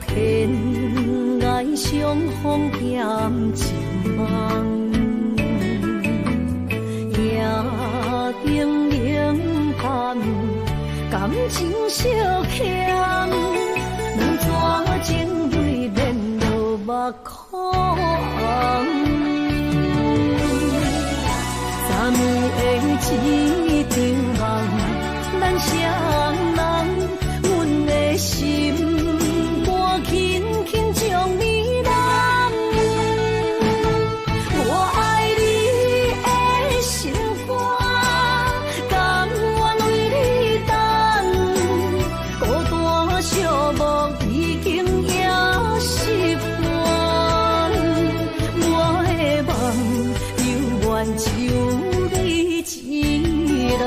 天，爱相逢欠情梦，夜灯冷淡，感情烧强，两纸情泪连落目眶。昨暝的一场梦，咱双人，阮的心肝轻轻将你揽。我爱你的心肝，甘愿为你等，孤单寂寞已经也习惯。我的梦犹原就你一人。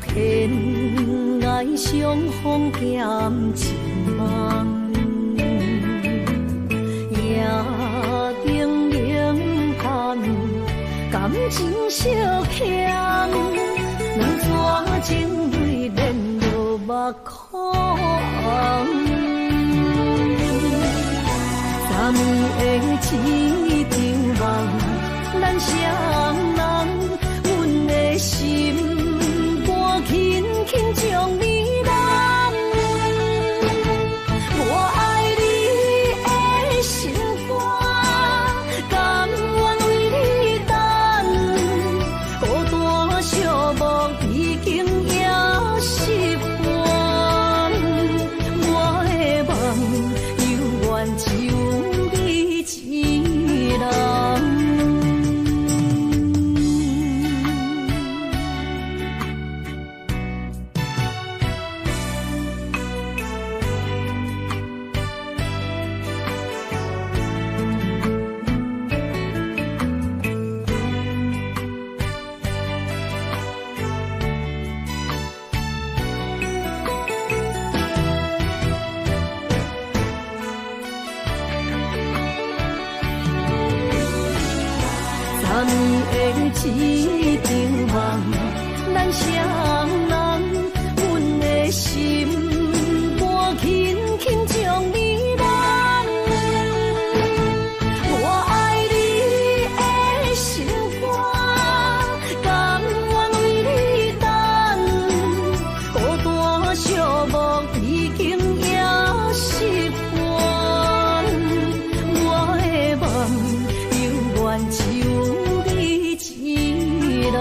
天爱相逢欠情梦，夜灯冷淡，感情烧强，两纸情泪连落目眶。昨暝的一场梦，咱双人，阮的心轻轻将你揽，我爱你的心肝，甘愿为你等，孤单寂寞已经也习惯。我的梦犹原就你一人。昨暝的一场梦，咱双人，阮的心肝轻轻将你揽。我爱你的心肝，甘愿为你等，孤单寂寞已经也习惯。我的梦犹原就一人。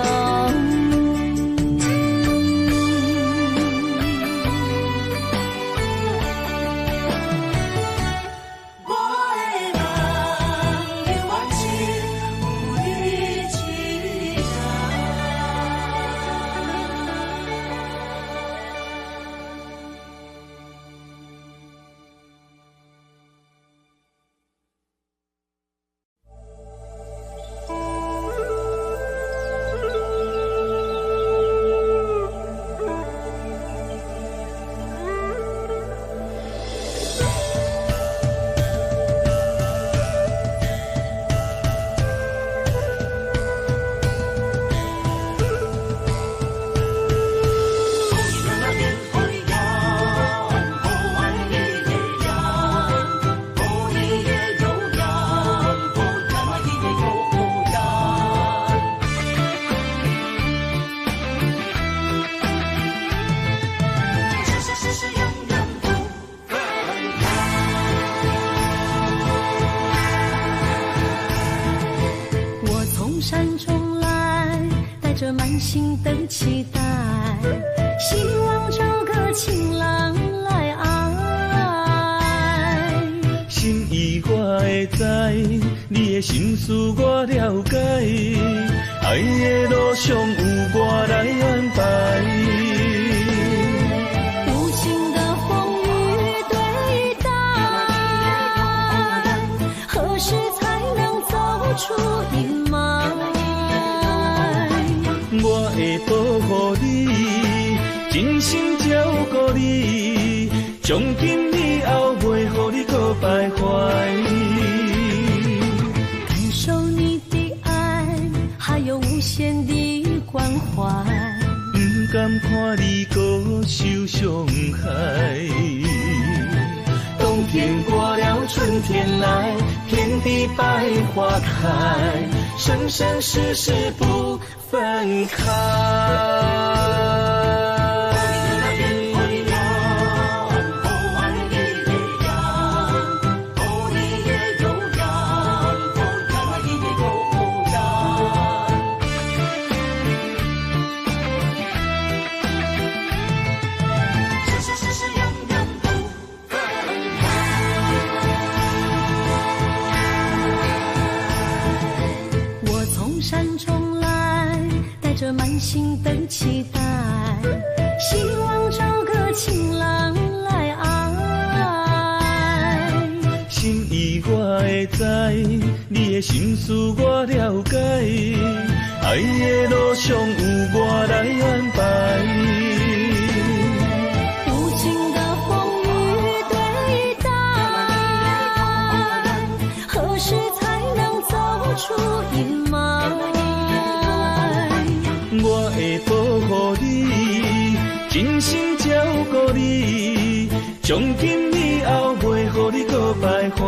着满心的期待，希望找个情郎来爱。心意我会知，你的心思我了解，爱的路上有我来安排。无情的风雨对待，真心照顾你，从今以后袂予你搁徘徊。感受你的爱，还有无限的关怀。不甘看你搁受伤害。冬天过了，春天来，遍地百花开，生生世世不分开。着满心的期待，希望找个情郎来爱。心意我会知，你的心思我了解，爱的路上有我来安排。无情的风雨对待，何时才能走出阴霾？我会保护你，真心照顾你，从今以后袂予你搁徘徊。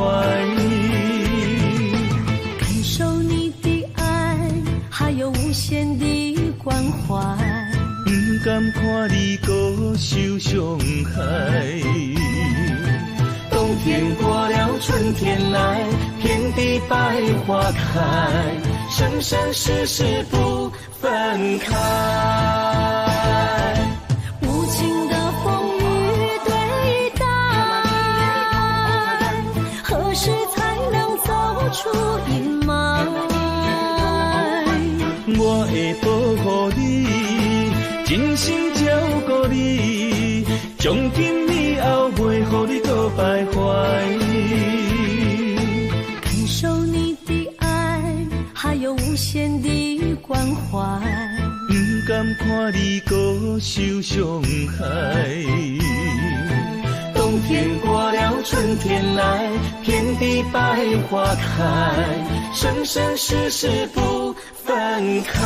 感受你的爱，还有无限的关怀。不甘看你搁受伤害。冬天过了，春天来，遍地百花开，生生世世不分开。无情的风雨对待，何时才能走出阴霾？我会保护你，真心照顾你，从今以后袂予你搁徘徊。感受你的爱，还有无限的关怀。不甘看你搁受伤害。冬天过了，春天来，遍地百花开，生生世世不分开。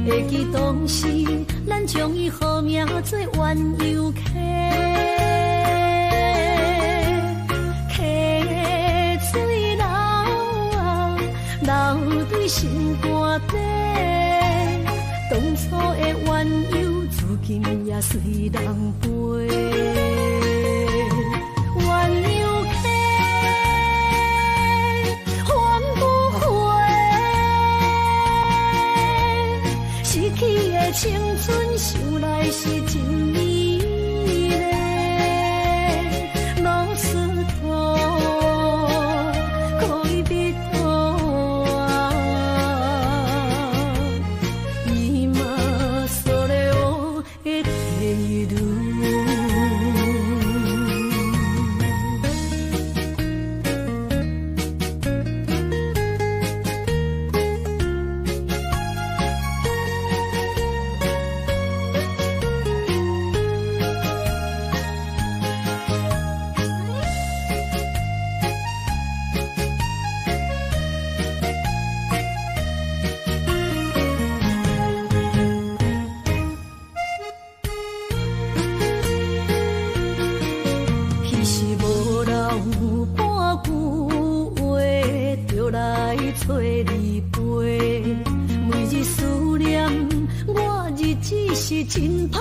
会记当时，咱将伊号名做鸳鸯溪，溪水流啊，流对心肝底。当初的鸳鸯，至今也随人陪。鸳鸯溪，翻不回。失去的青春，想来是真美丽。老师徒，可以别途啊，今それを得ている。有半句话，就来找你陪。每日思念，我日子是真歹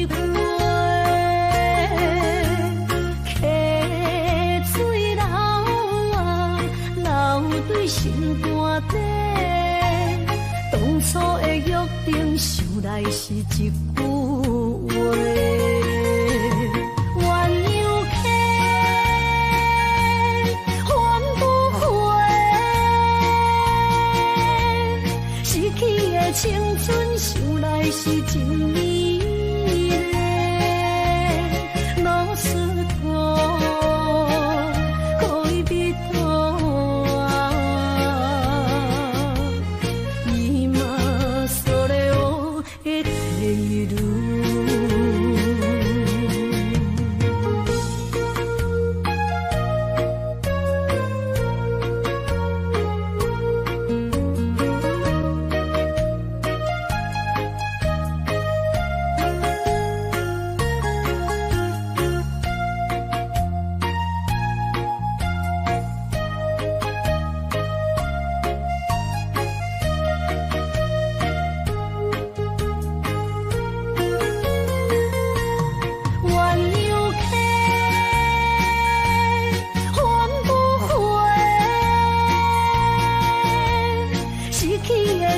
过。溪水流啊，流对心肝底。当初的约定，想来是一句话。青春想来是真美丽，老师徒可以比多啊，伊嘛所了的退路。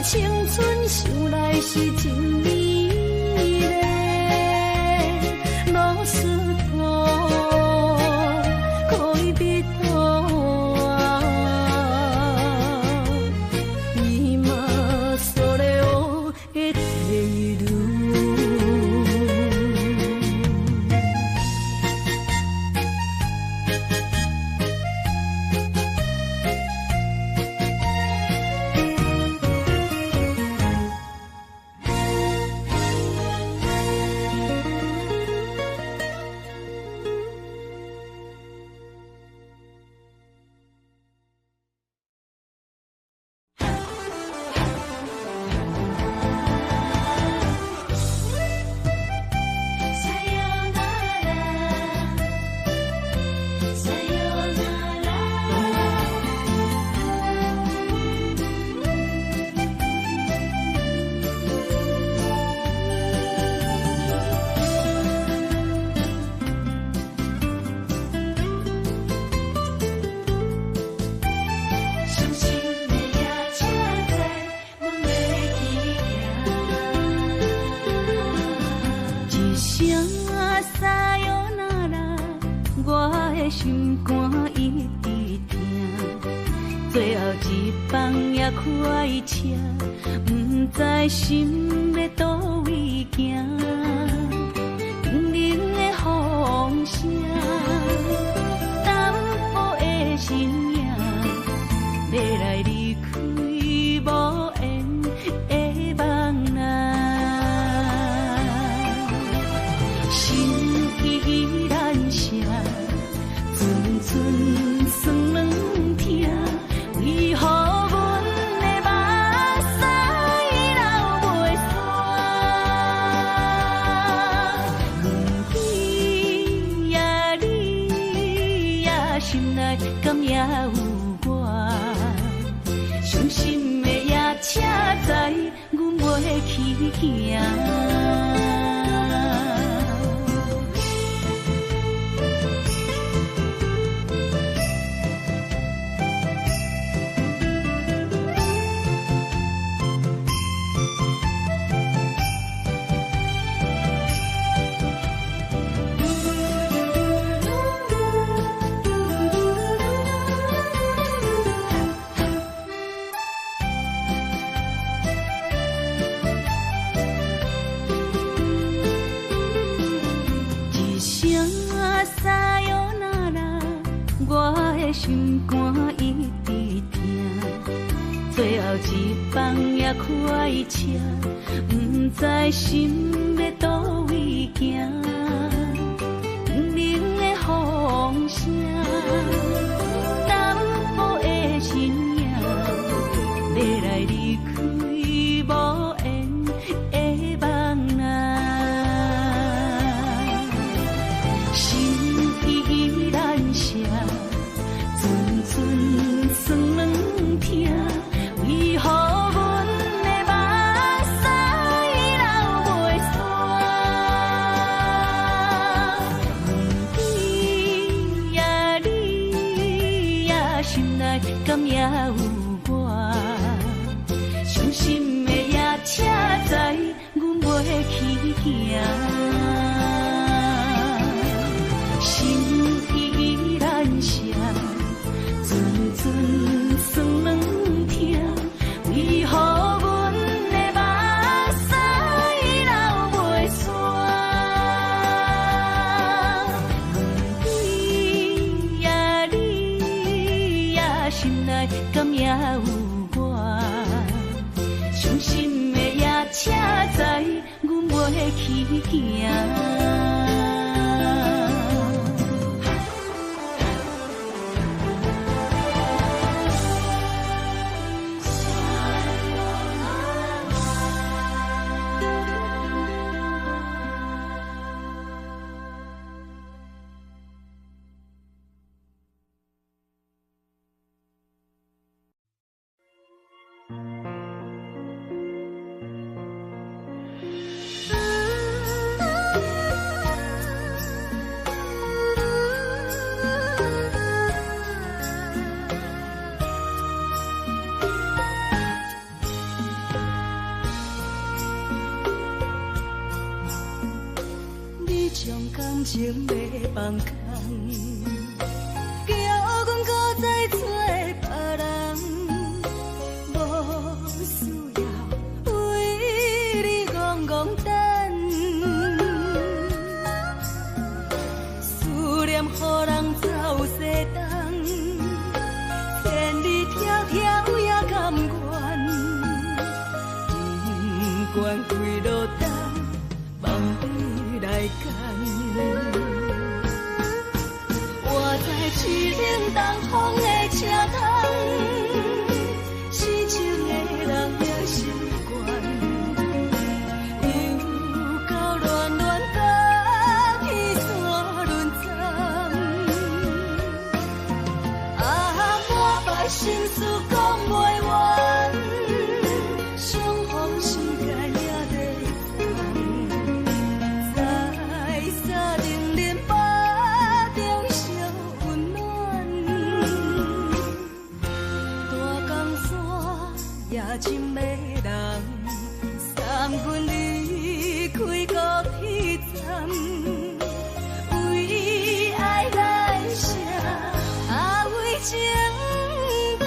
青春想来是真美丽，老师徒可以比多啊，伊嘛所了的退路。心肝一直疼，最后一放也开车，不知心要倒位行。冷冷的风声，淡薄的身影，要来离开无缘的梦啊。心依然舍。寸酸软疼，为何阮的目屎流袂煞？阮比你也心内敢也有我，伤心的夜车载，阮袂去行。心肝一直疼，最后一放也开车，不知心要倒位行。冷冷的风声，淡薄的身影，要来离开无缘的梦啊。心依然舍。将感情要放空，叫阮搁再找别人，无需要为你戆戆等，思念予人走西东，千里迢迢也甘愿，不管几路灯，梦里来赶。我在市顶东风的车窗，痴情的人也习惯，又到乱乱甲天山轮转。啊，满腹心事讲袂完，相逢时间也在等，在沙定林巴中相温暖。大江山也真迷人，三军离开高铁站，为爱来写为情长。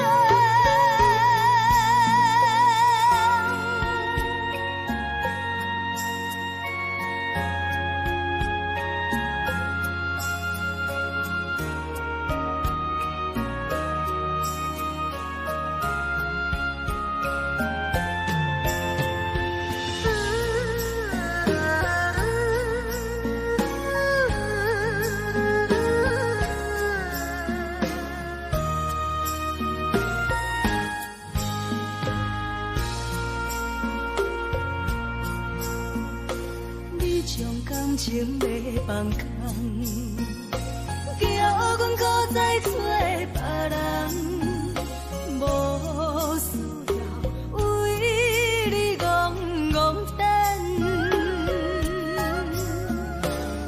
你将感情要放空，叫阮搁再找别人，无需要为你戆戆等，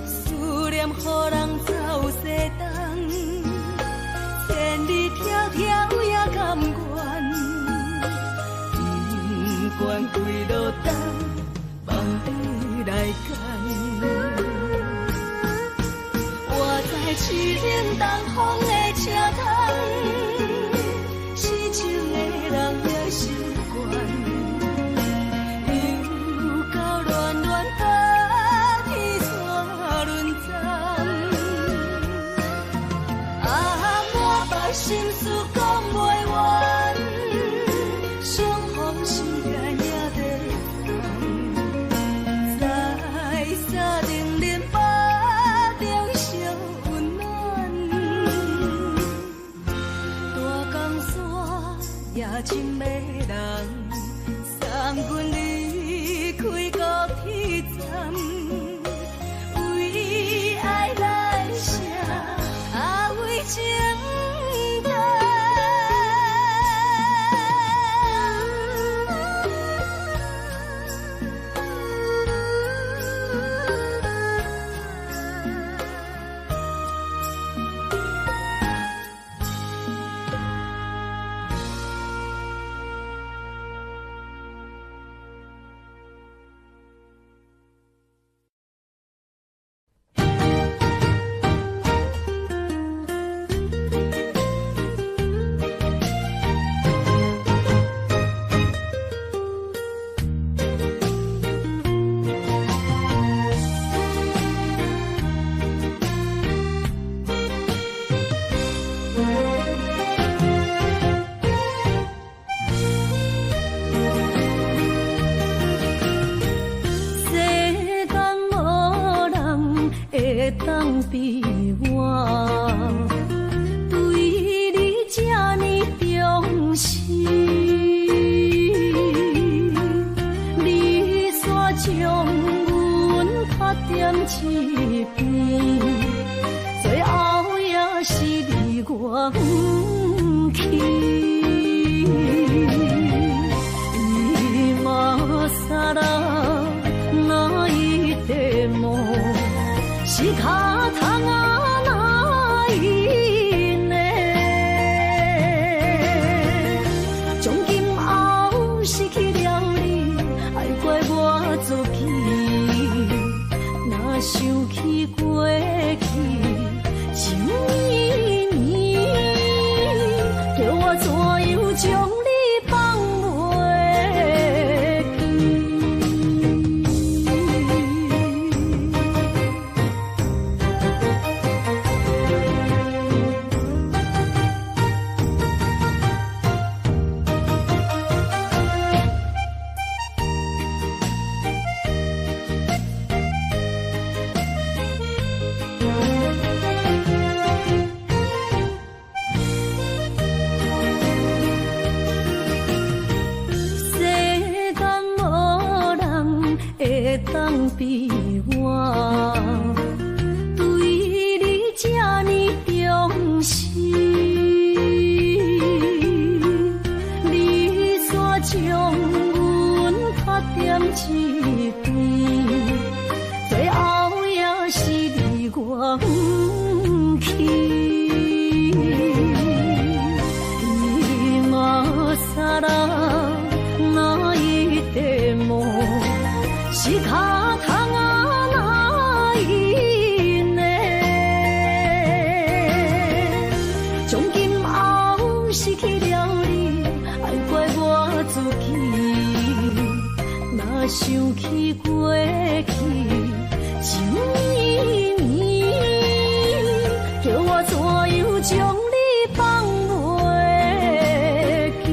思念予人走西东，千里迢迢也甘愿，不管几路灯，梦里来赶。我在市顶东风的车窗，痴情的人也习惯，又到乱乱甲天山轮转。啊，满腹心事讲袂完，相逢时间也在等，在沙定林巴中相温暖。大江山也真迷人，三军离开高铁站，为爱来写为情长。当比我对你这呢重视，你煞将阮拍点一边，最后也是离我不去。今ら泣いても仕方がないね。从今后失去了你，爱怪我自己，哪想起过去情绵绵，叫我怎样将你放袂当比我对你这呢重视，你煞将阮拍点一边，最后也是离我不去。你嘛撒啦那一点梦。是卡通啊，哪一呢？从今后失去了你，爱怪我自己。若想起过去情绵绵，叫我怎样将你放袂记？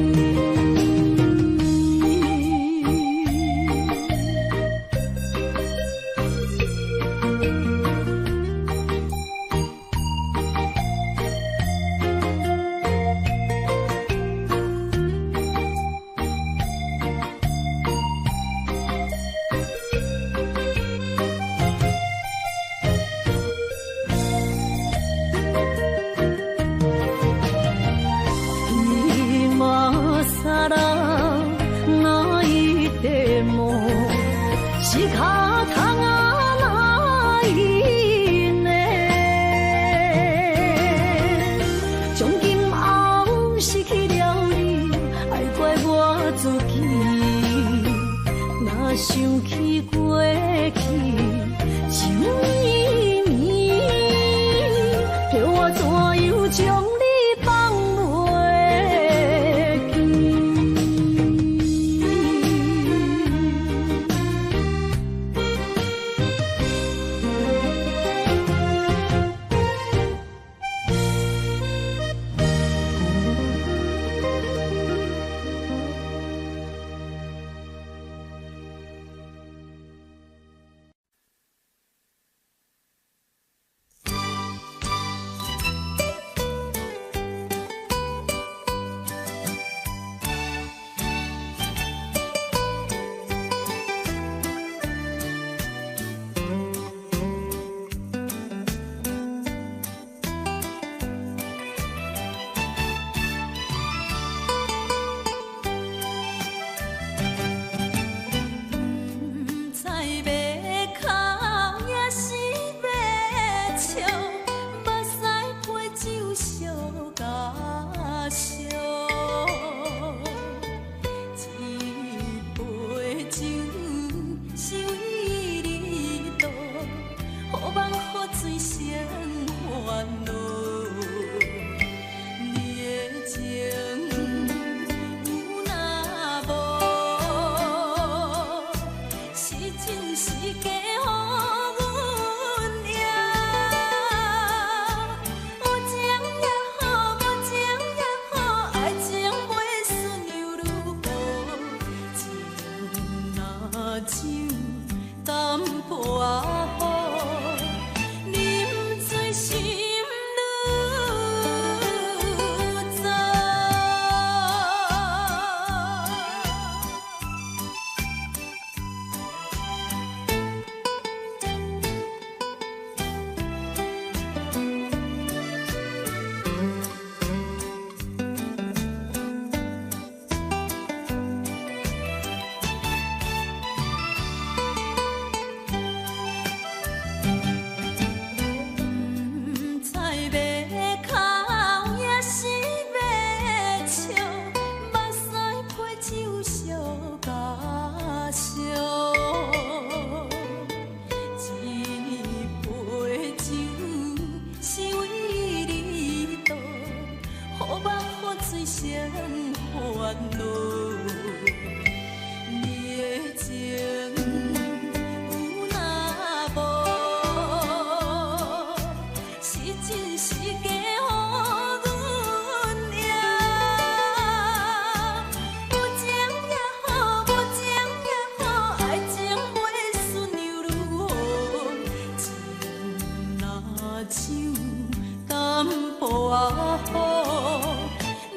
好，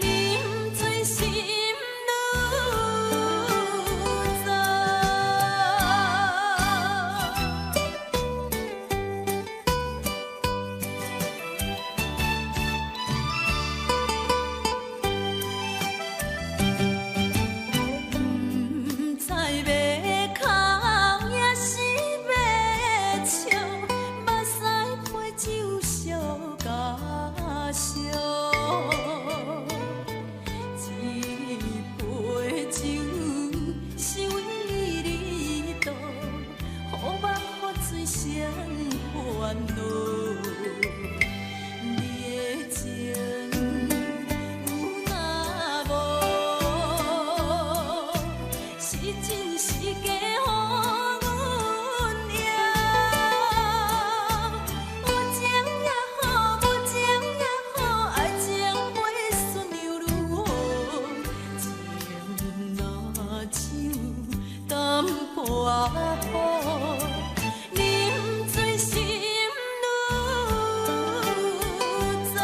啉醉心愈杂。不知要哭也是要笑，目屎配酒烧甲烧。一杯酒是为你度，好梦好醉谁烦恼？你的情有若无，是真是假予阮赢。有情也好，无情也好，爱情袂顺又如何？情若酒淡薄仔好，啉醉心愈杂。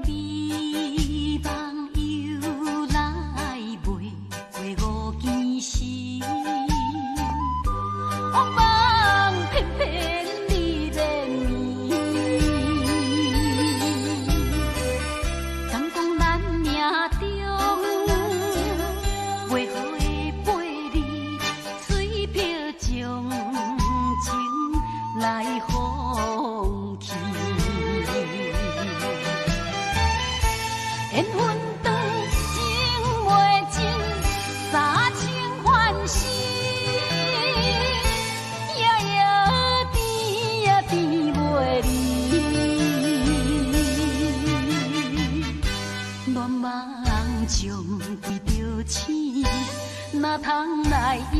美梦又来袂过五更时，黑梦偏偏你连绵。敢讲咱命中袂好的陪你，水漂将情来放弃。缘分长情袂尽，三情换死，夜夜甜也甜袂离。恋梦将规着醒，哪通来夜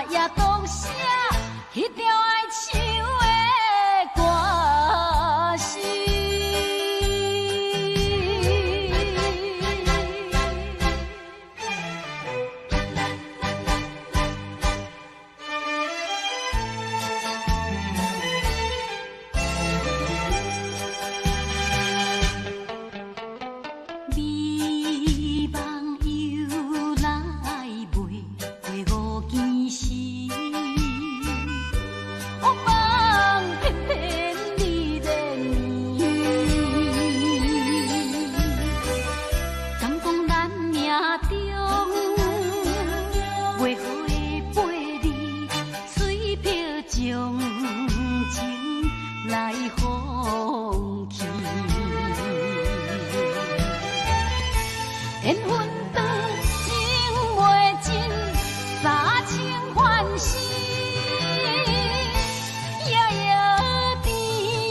夜讲声迄条爱唱的歌词。美梦又来袂过五更时，黑梦偏偏你连绵。敢讲咱命中袂好的陪你，水漂将情来放弃。缘分长情袂尽，三情换死，夜夜甜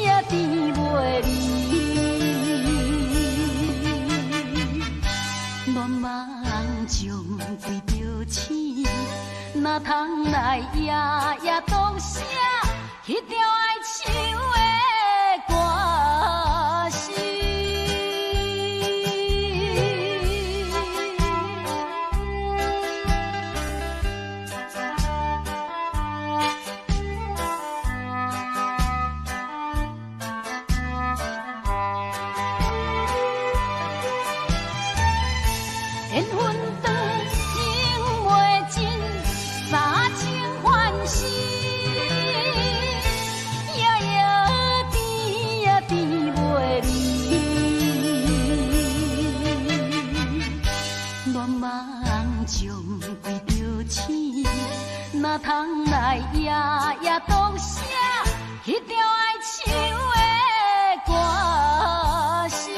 也甜袂离。恋梦将规着醒，哪通来夜夜讲声迄条爱唱的歌词。缘分长情袂尽，三情换死，啥通来夜夜读写迄条爱唱的歌词？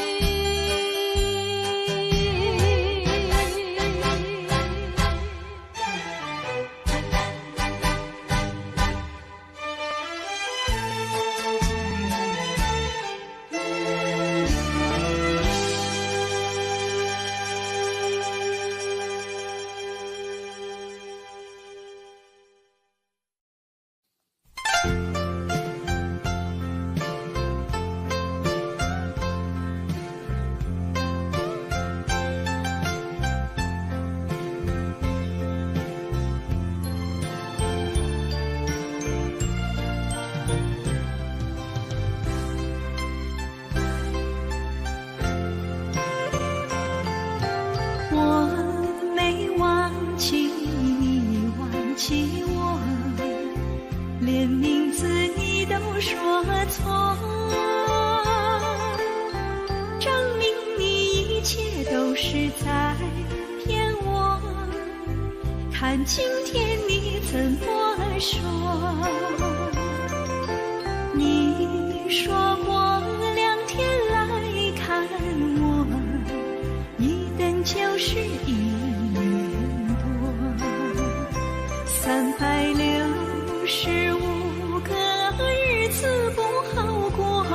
今天你怎么说？你说过2天来看我，一等就是1年多，365个日子不好过，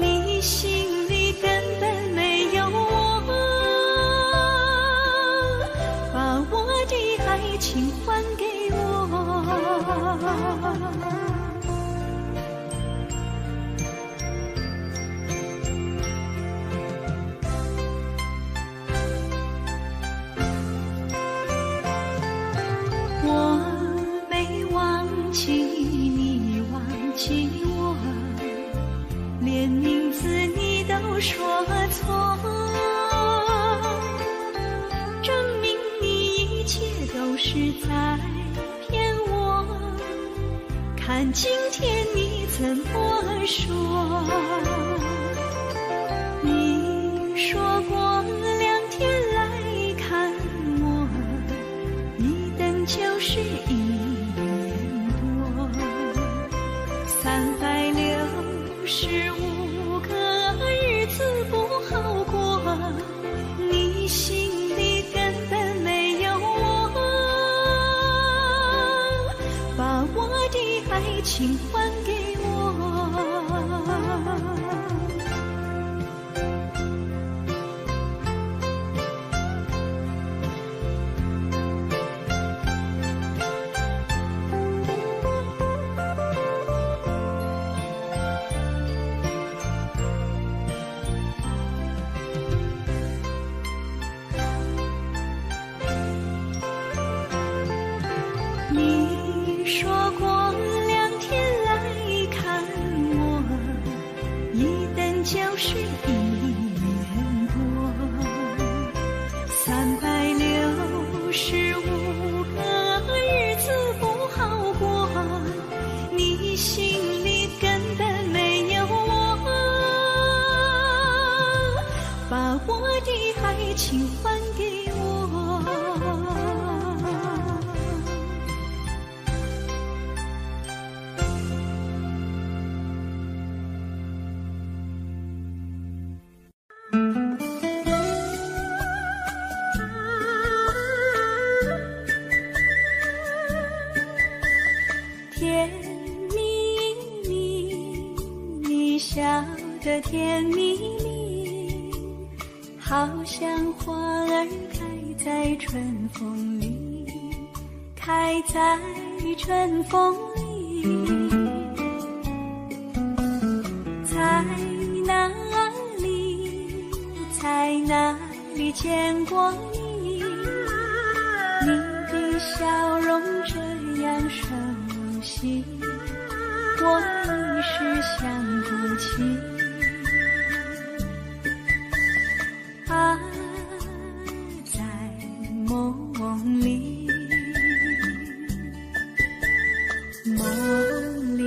你心里根本没有我，把我的爱情还给我。我没忘记你忘记我，连名字你都说错，证明你一切都是在骗我。看今天你怎么说？你说过2天来看我，一等就是1年多，365个日子不好过，你心里根本没有我，把我的爱情还给我。你说过2天来看我，一等就是1年多，365个日子不好过，你心里根本没有我，把我的爱情还给我。甜蜜蜜，你笑得甜蜜蜜，好像花儿开在春风里，开在春风里。在哪里，在哪里见过你？你的笑容这样熟悉，我一时想不起。啊，在梦里，梦里，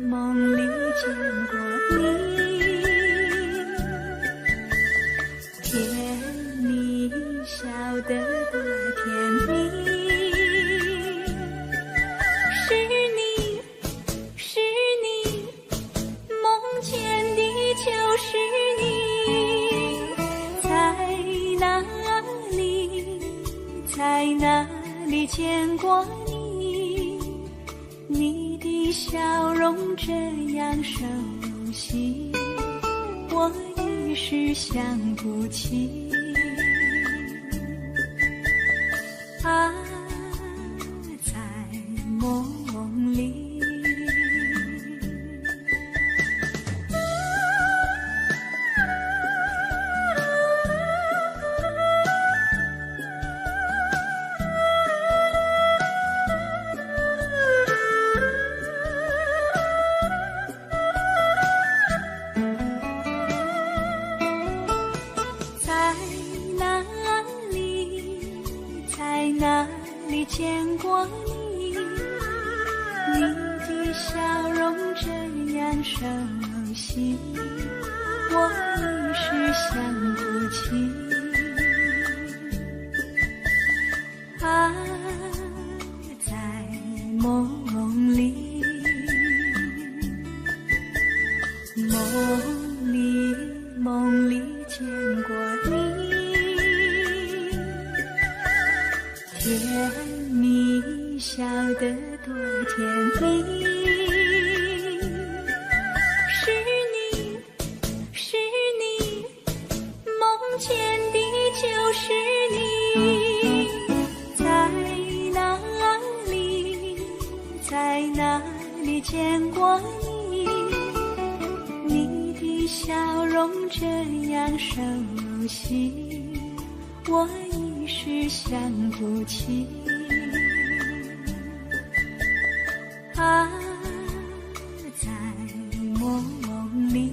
梦里见过你，甜蜜笑得多甜蜜。里见过你，你的笑容这样熟悉，我一时想不起。啊，在梦里。见过你，你的笑容这样熟悉，我一时想不起。啊，在梦里，梦里见过你，甜蜜笑得多甜蜜，是你，梦见的就是你，在哪里见过你，你的笑容这样熟悉，我一时想不起。啊，在梦里。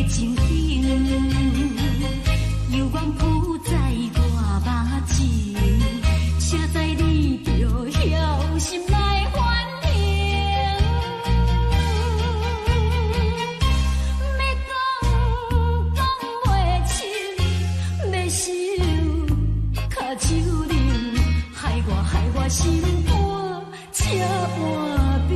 情景，犹原浮在我目睭，写在你着晓心来反应。要讲讲袂清，要想脚手冷，害我心肝才换冰。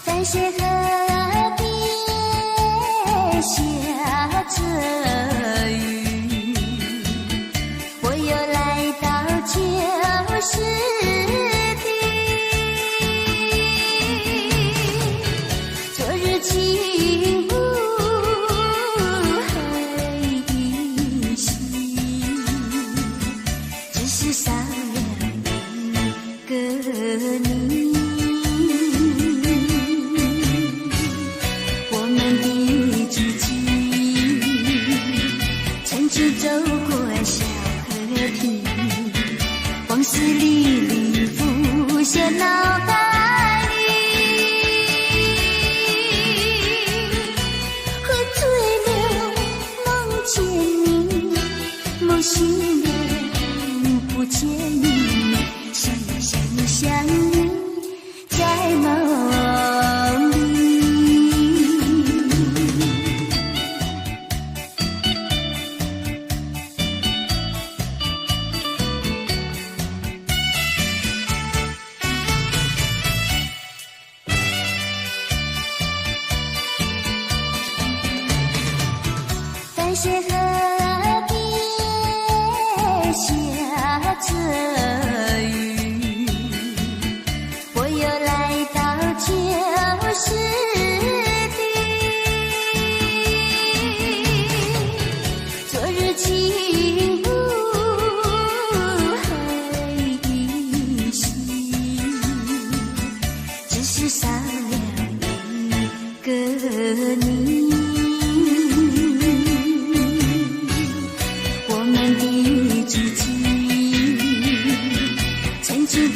在是河边下着雨，我又来到旧时地。昨日情无还依稀，只是少了一个你。走过小河堤，往事历历浮现脑海里，喝醉了梦见你，梦醒了不见你，想你在梦里。在是河边下着雨，我又来到旧时地。昨日情无还依稀，只是少了一个你。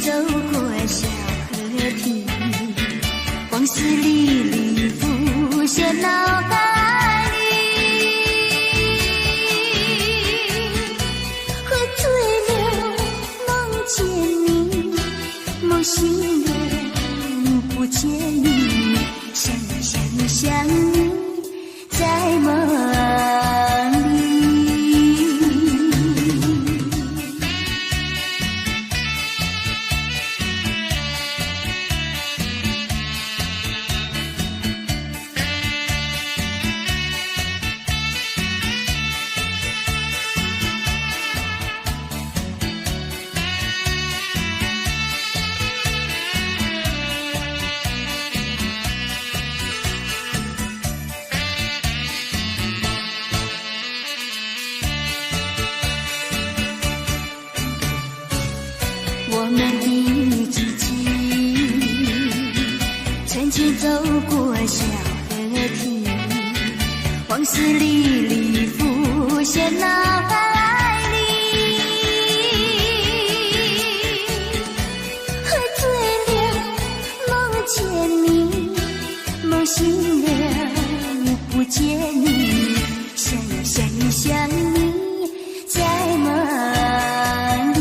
走过小河堤，往事历历浮现脑海里，喝醉了梦见你，梦醒了不见你，想你在梦里。我们的知己，曾经走过小河堤，往事历历浮现脑海里，喝醉了梦见你，梦醒了不见你，想你在梦里。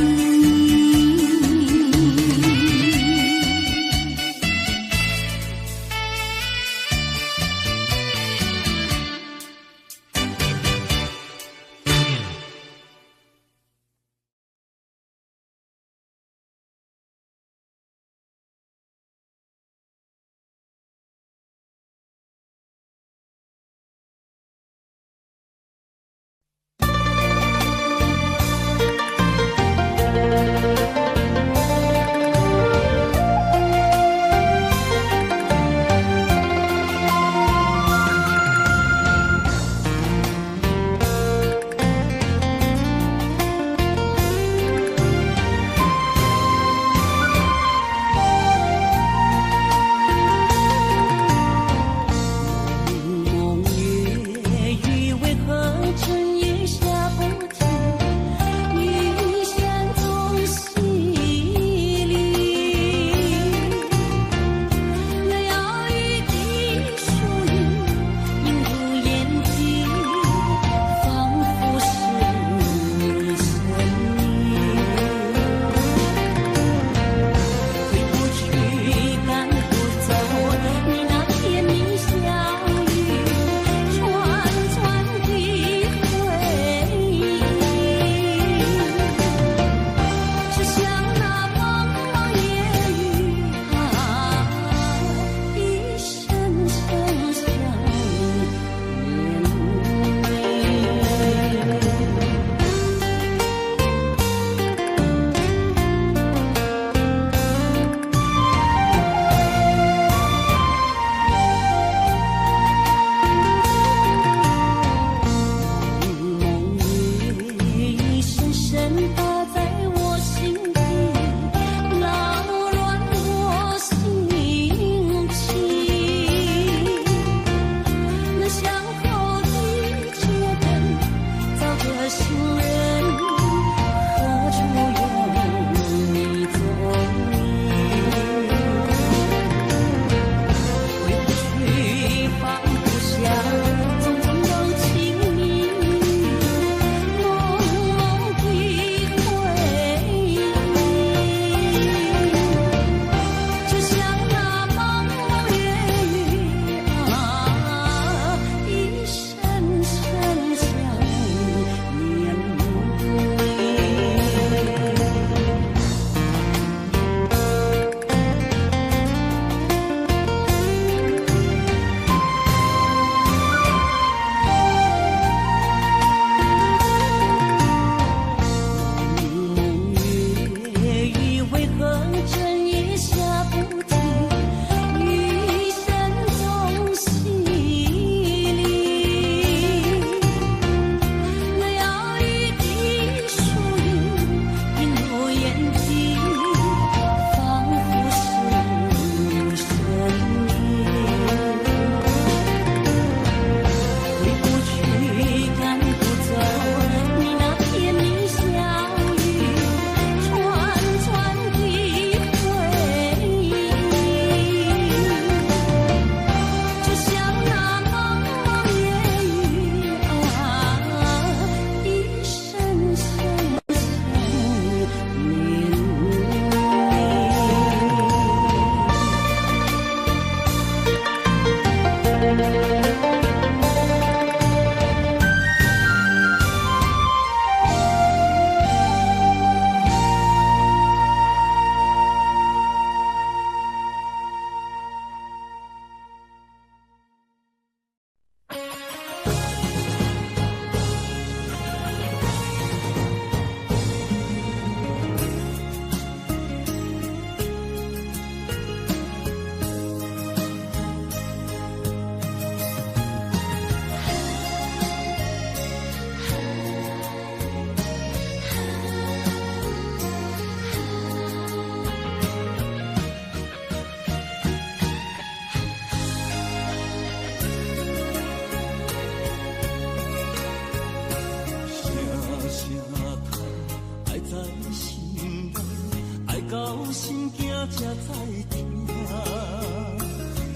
心惊才知听，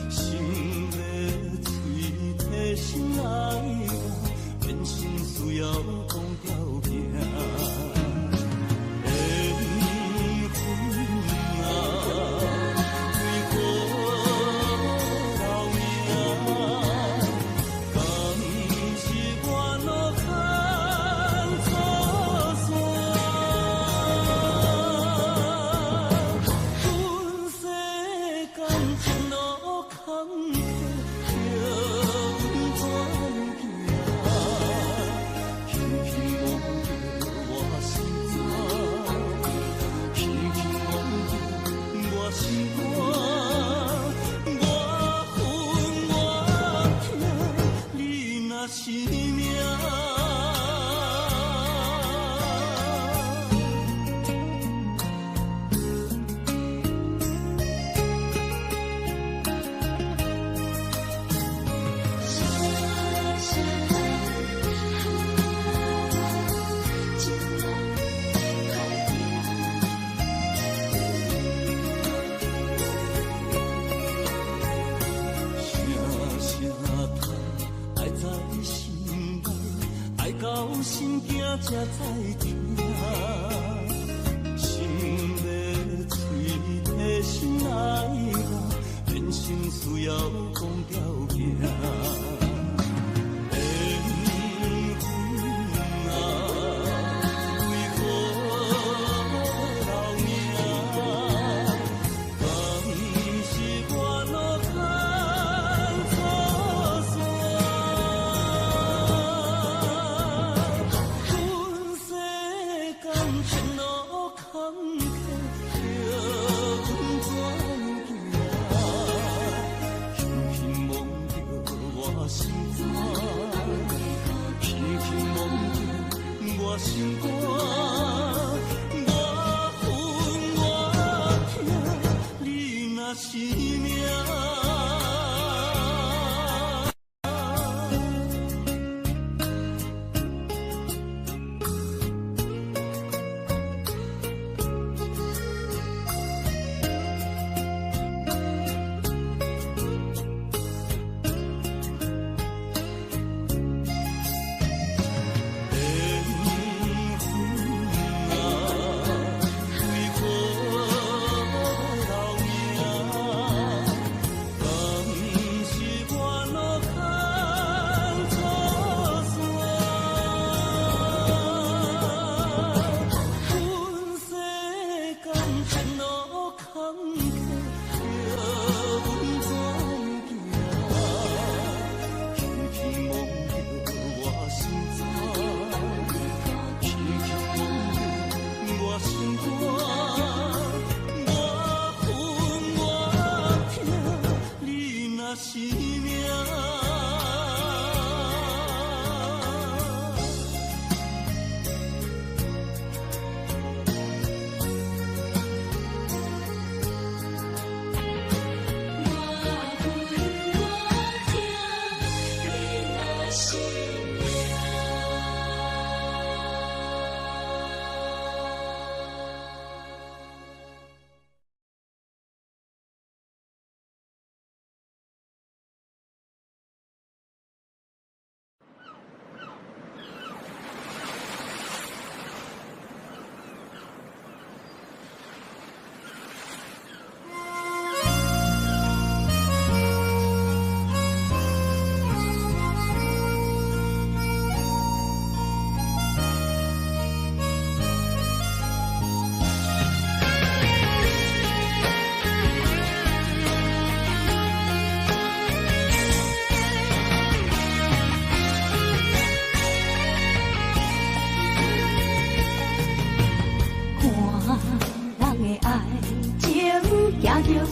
心要嘴替心爱我，变心需要讲条命。心惊才知听，心要嘴替心爱我，变心需要讲条命。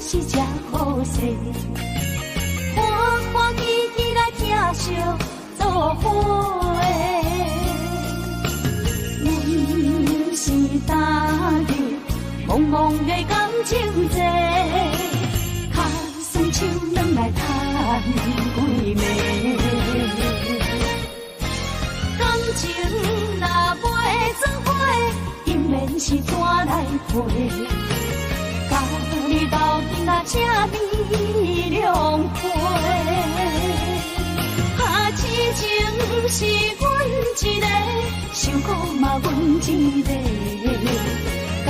是只好势，欢欢喜喜来疼惜做伙的。阮是踏入茫茫的感情债，脚酸手软来叹几暝。感情若袂做伙，因免是怎来陪？甲你斗阵啊，这美良配。啊，痴情是阮一个，想苦嘛阮一个，敢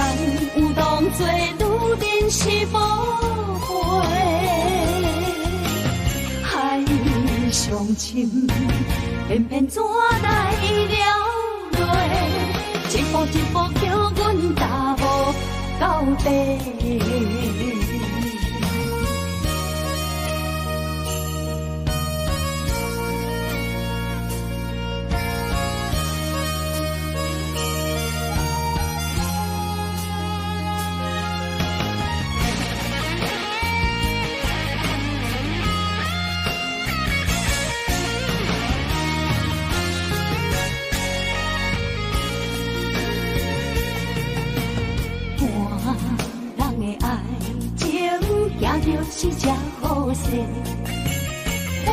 有当作女人是无悔？海上深，偏偏怎来了落？一步一步叫阮踏无到底。是只好势，欢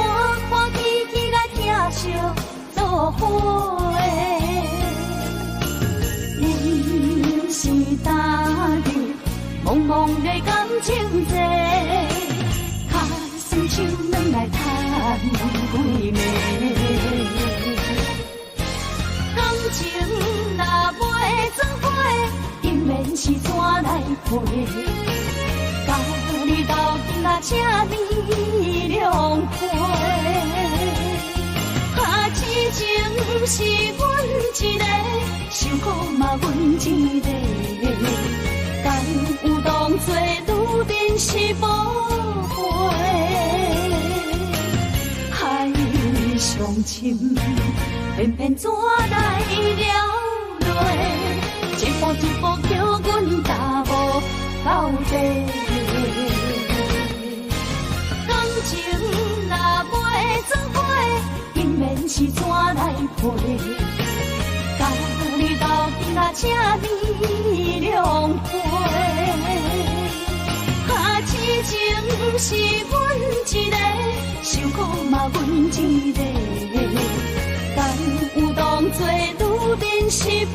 欢喜喜来疼惜做伙。人是踏入茫茫的感情债，卡酸手软来叹几暝。感情若袂做伙，因免是怎来陪？你斗阵啊，这美良配。啊，痴情是阮一个，想苦嘛阮一个，敢有当作女人是无悔？海上深，偏偏怎来了落？一步一步叫阮踏无到底。感情若袂做伙，因免是怎来陪？甲你斗阵啊，这美良配。啊，痴情是阮一个，想苦嘛阮一个，敢有当作女人是无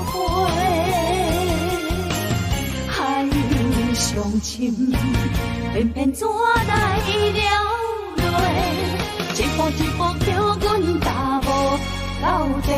悔？上深，偏偏怎来了落？一步一步叫阮踏无到底。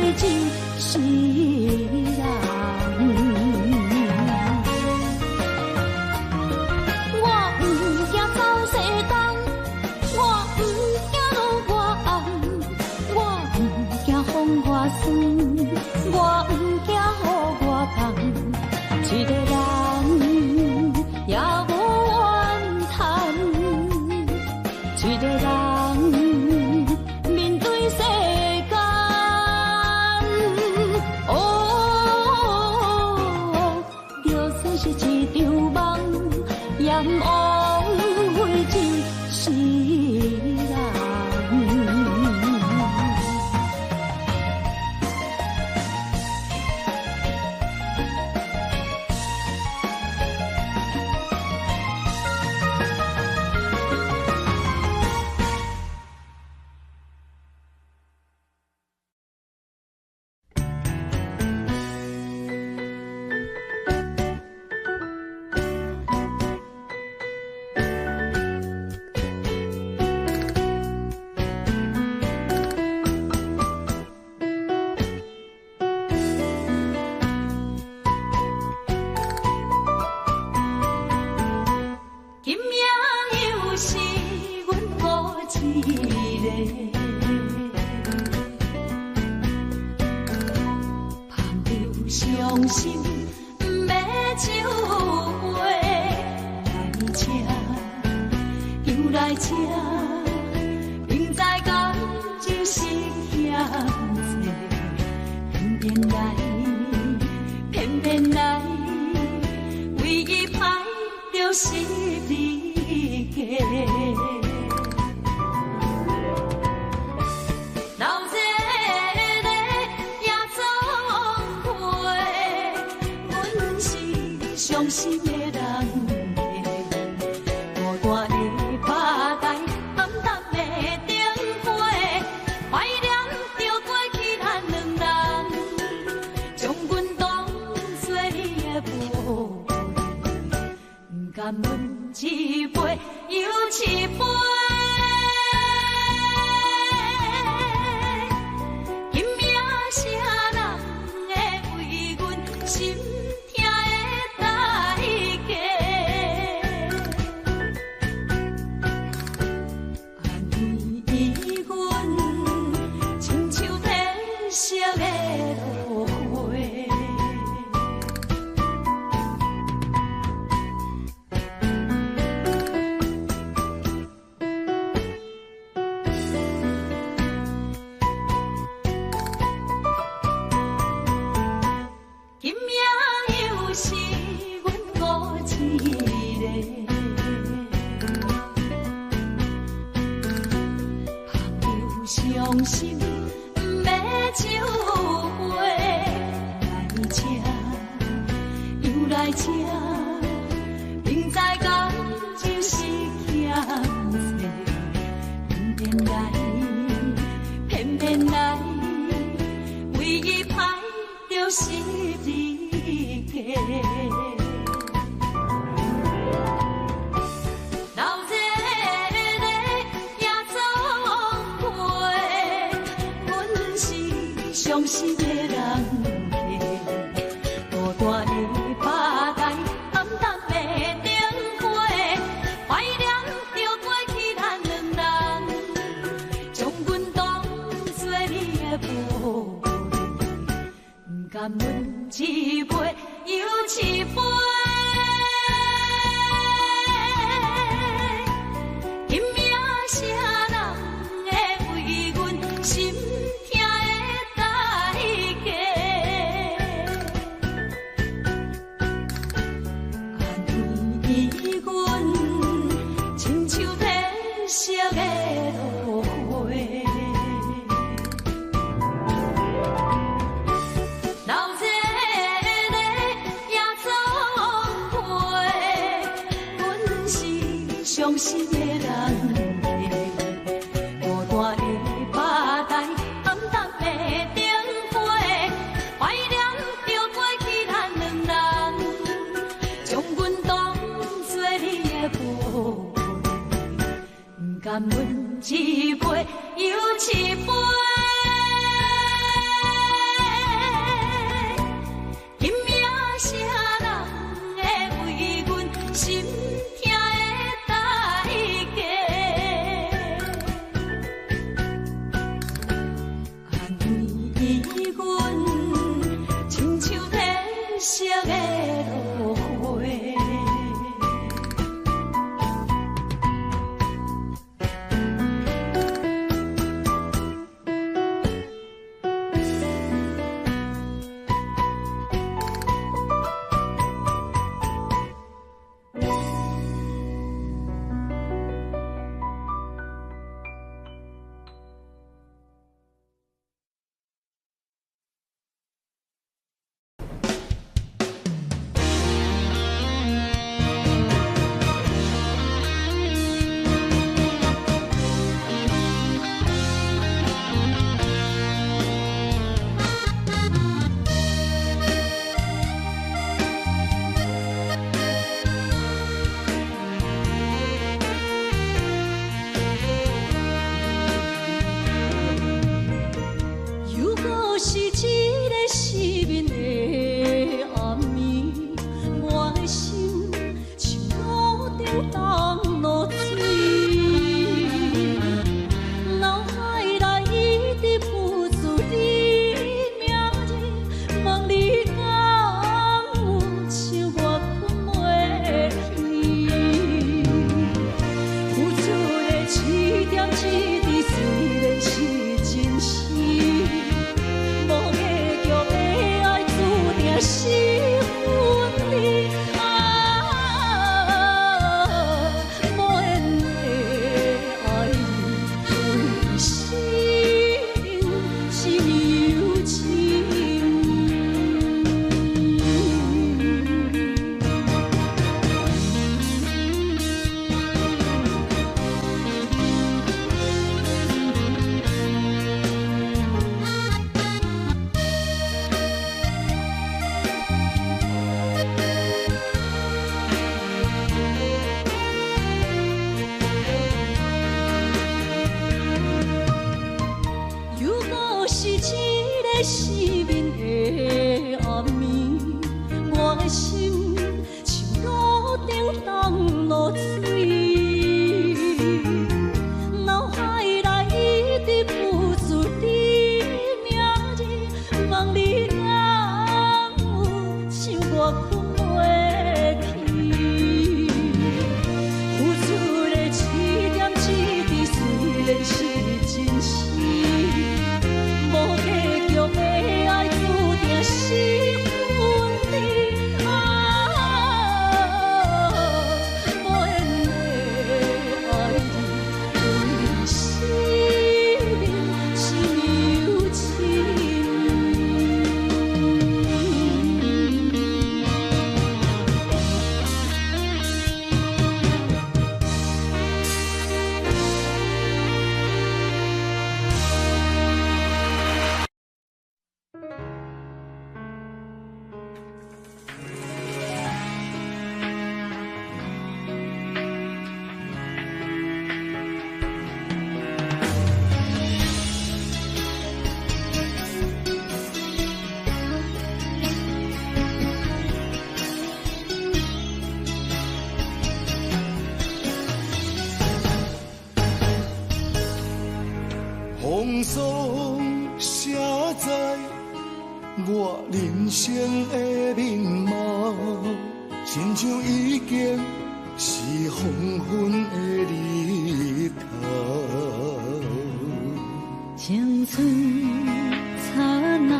为一世人。我不惊走西东，我不惊路外暗，我不惊风外酸，我不惊雨外重，一个人也无怨叹，一个人面对世间。哦，就算是一场梦，也不枉费一世人。今夜又是阮孤一个，捧着伤心不要酒杯，来吃又来吃，明知感情是险多，偏偏来，偏偏来，唯一歹就是你家。老热热也总会，阮是伤心的人孤单的拍台，暗淡的灯火，怀念着过去咱两人，将阮当作你的无。不甘阮一杯又一杯，今夜啥人会为阮心痛的代价？安慰阮，亲像天色的落花。今夜又是阮孤一个，捧着伤心不要酒杯，来吃又来吃，明知感情是险多，偏偏来，偏偏来，唯一歹就是你家。老热热也总会，阮是伤心的人孤单的拍台，暗淡的灯火，怀念着过去咱两人，将阮当作你的无。不甘阮一杯又一杯，今夜啥人会为阮心痛的代价？安慰阮，亲像天色的落花。老热热也总会，阮是伤心的人孤单的拍台，暗淡的灯火，怀念着过去咱两人，将阮当作你的无。不甘阮一杯又一杯。是一个失眠的暗暝，我的心像路顶东落水，脑海内一直浮出你名字，望你敢有像我困袂去，付出的一点一滴虽然是真实。是分离啊，无缘的爱你，为心是柔情。失眠的暗暝，我的心像路顶东落水，脑海内一直浮出你名字，望你敢有像我困袂去，付出的一点一滴虽然是真实。是分离啊，无缘的爱你，为心是柔情。风霜写在我人生的面貌，亲像已经是黄昏的日头。青春刹那，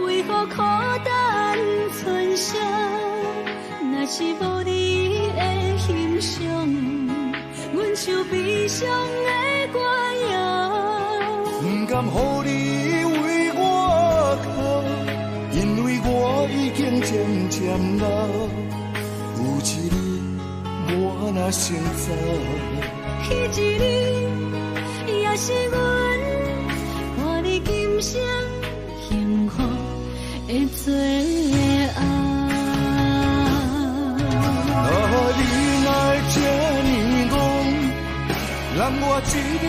为何孤单存剩？若是无你的欣赏，阮像悲伤的歌谣。不甘予你为我哭，因为我已经渐渐老。有一日我若先走，彼一日也是阮看你今生幸福的最后。你若这呢戆，让我一粒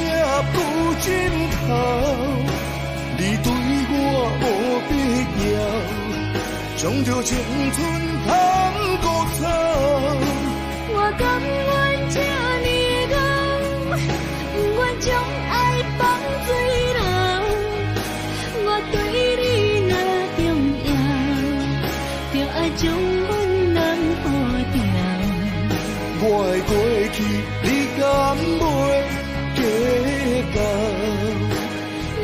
不枕头，你对我无必要，将着青春通割草。我甘愿这呢戆，不愿将爱放水流。我对你若重要，就爱将阮人付掉。我的过去，你敢袂记到？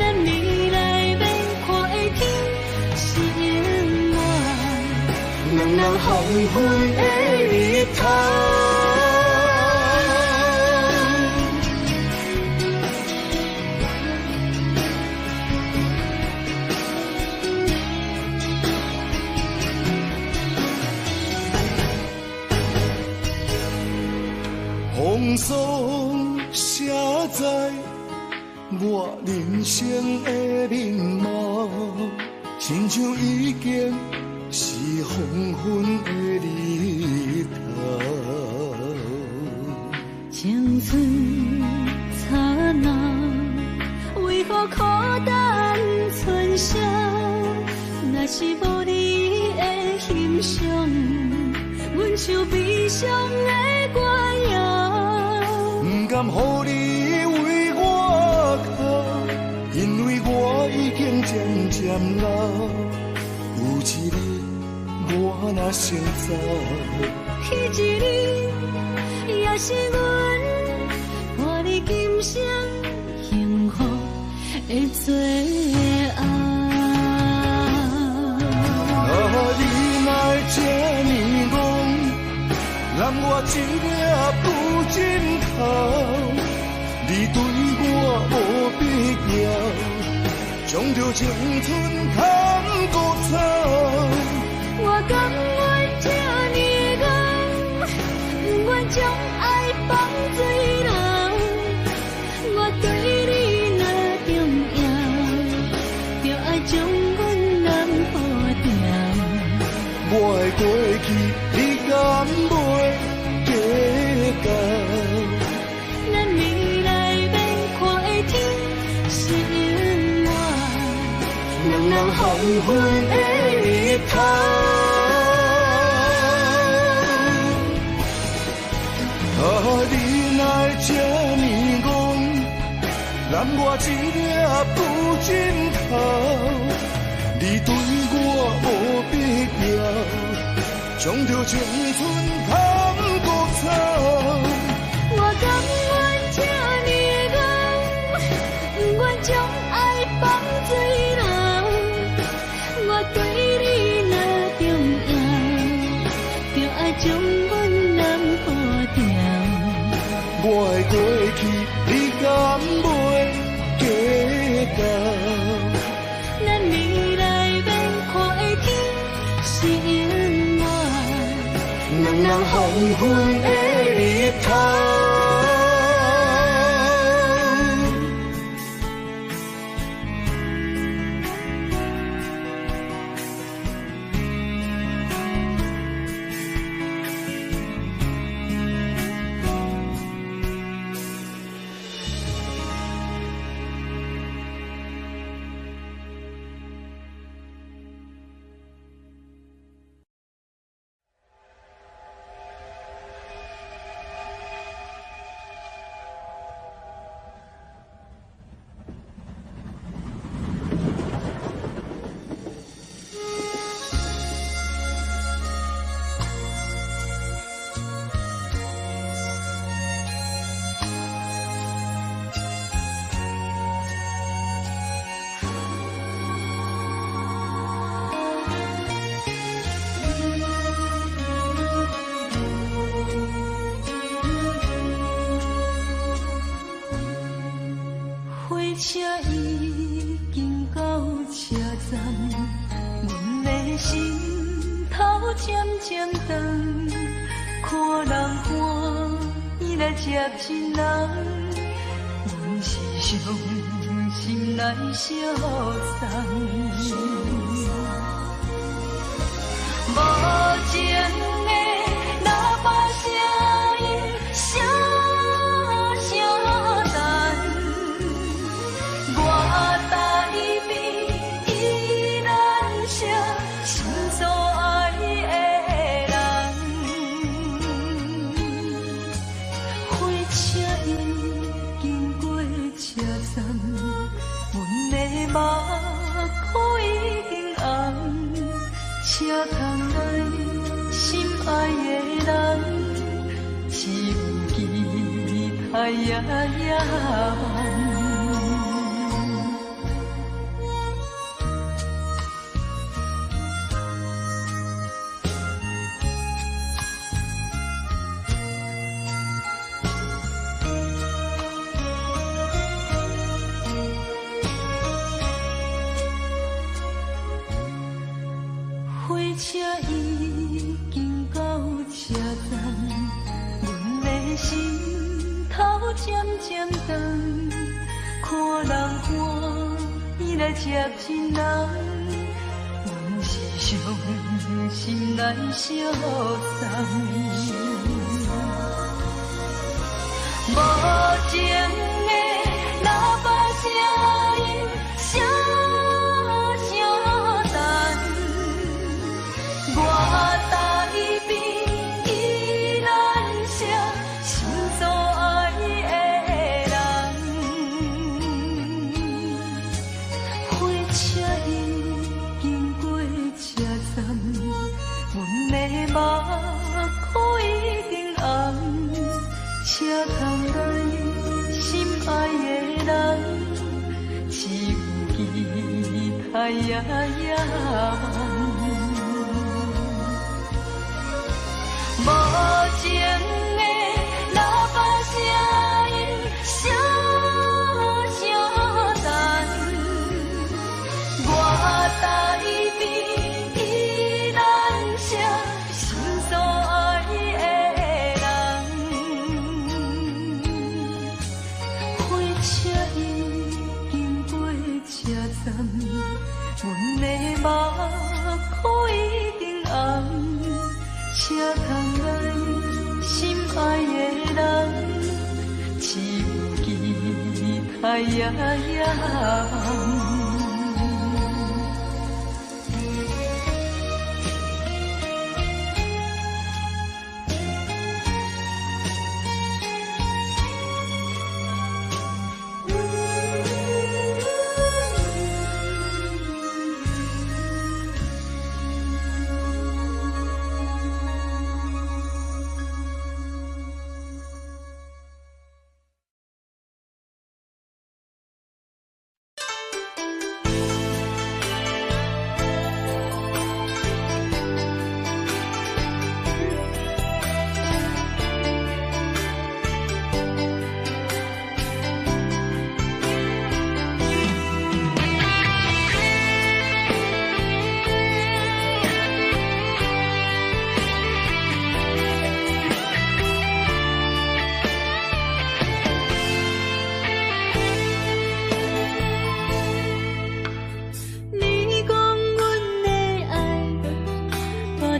咱未来要看的天是永远，人人黄昏的日头。风霜写在我人生的面貌，亲像已经是黄昏的日头。青春刹那，为何孤单存伤的歌谣，不甘予你为我哭，因为我已经渐渐老，有一日我若先走，彼一日也是阮伴你今生幸福的最后。你哪会这呢戆，揽我一粒不尽头，你对我无必要，将着青春砍孤草。我甘愿这呢戆，不愿将爱放水流。我对你若重要，就爱将阮人保掉。我的过去，你敢袂计较？咱未来免看的天是永远，人人黄昏的日头。你哪会这呢戆，揽我一粒不尽头，你对我无必要，将着青春砍孤草。我甘愿这呢戆，不愿将爱放水流。我对你若重要，就爱将阮人保掉。我的过去，你敢袂计较？咱未来免看的天是永远，人人黄昏的日头。车已经到车站，阮的心头渐渐长，看人欢喜来接亲人，阮是伤心来相送。无情的喇叭声音，声声淡。我台边依然是心所爱的人，火车已经过车站，阮的目眶已经红，车窗内心爱的人，只有期待夜晚。火车已经到车站，阮的心头渐渐长，看人欢喜来接亲人，阮是伤心来相送。无情的喇叭声音，声声淡。我台边依然哎呀呀，无情的喇叭声音声声淡，我台边依然写心所爱的人，火车已经过车站。阮的目眶已经红，请通来心爱的人，只有期待呀呀。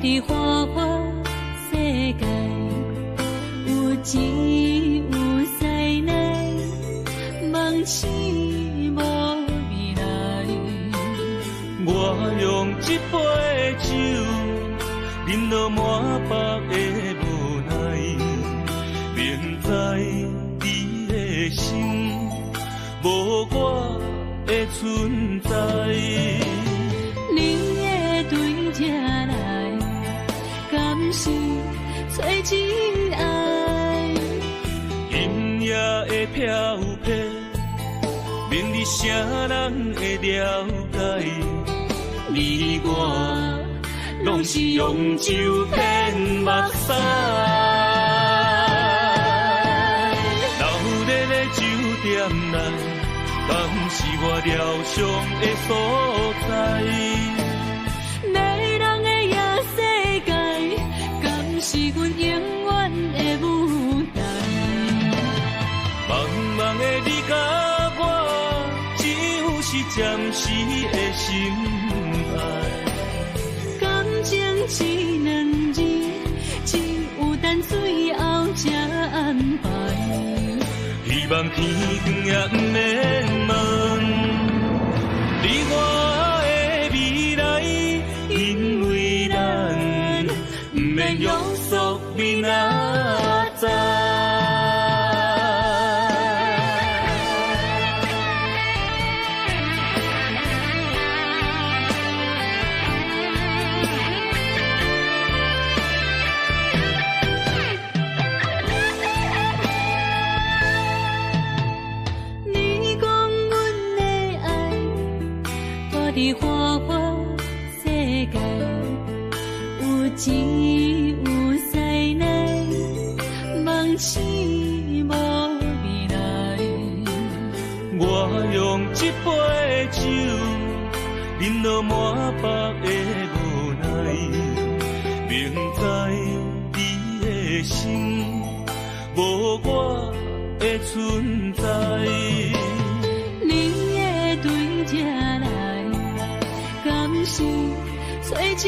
的花花世界，有钱有才能，梦醒无未来。我用一杯酒，饮落满腹的无奈，明知你的心无我的存在。你的对这来，敢是找真爱？音乐的飘飘，明日谁人会了解？你我拢是用酒骗目屎，流热的酒店内，敢是我疗伤的所在？迷人的夜世界，敢是阮永远的舞台？茫茫的你甲我，只有是暂时的心爱。感情只两字，只有等最后才安排。希望天光也不免问，你我的未来，因为咱不免约束明仔载。的花花世界，有钱有才能，梦醒无未来。我用一杯酒，饮落满腹的无奈，明知你的心无我的存在。你的对这来，敢是找真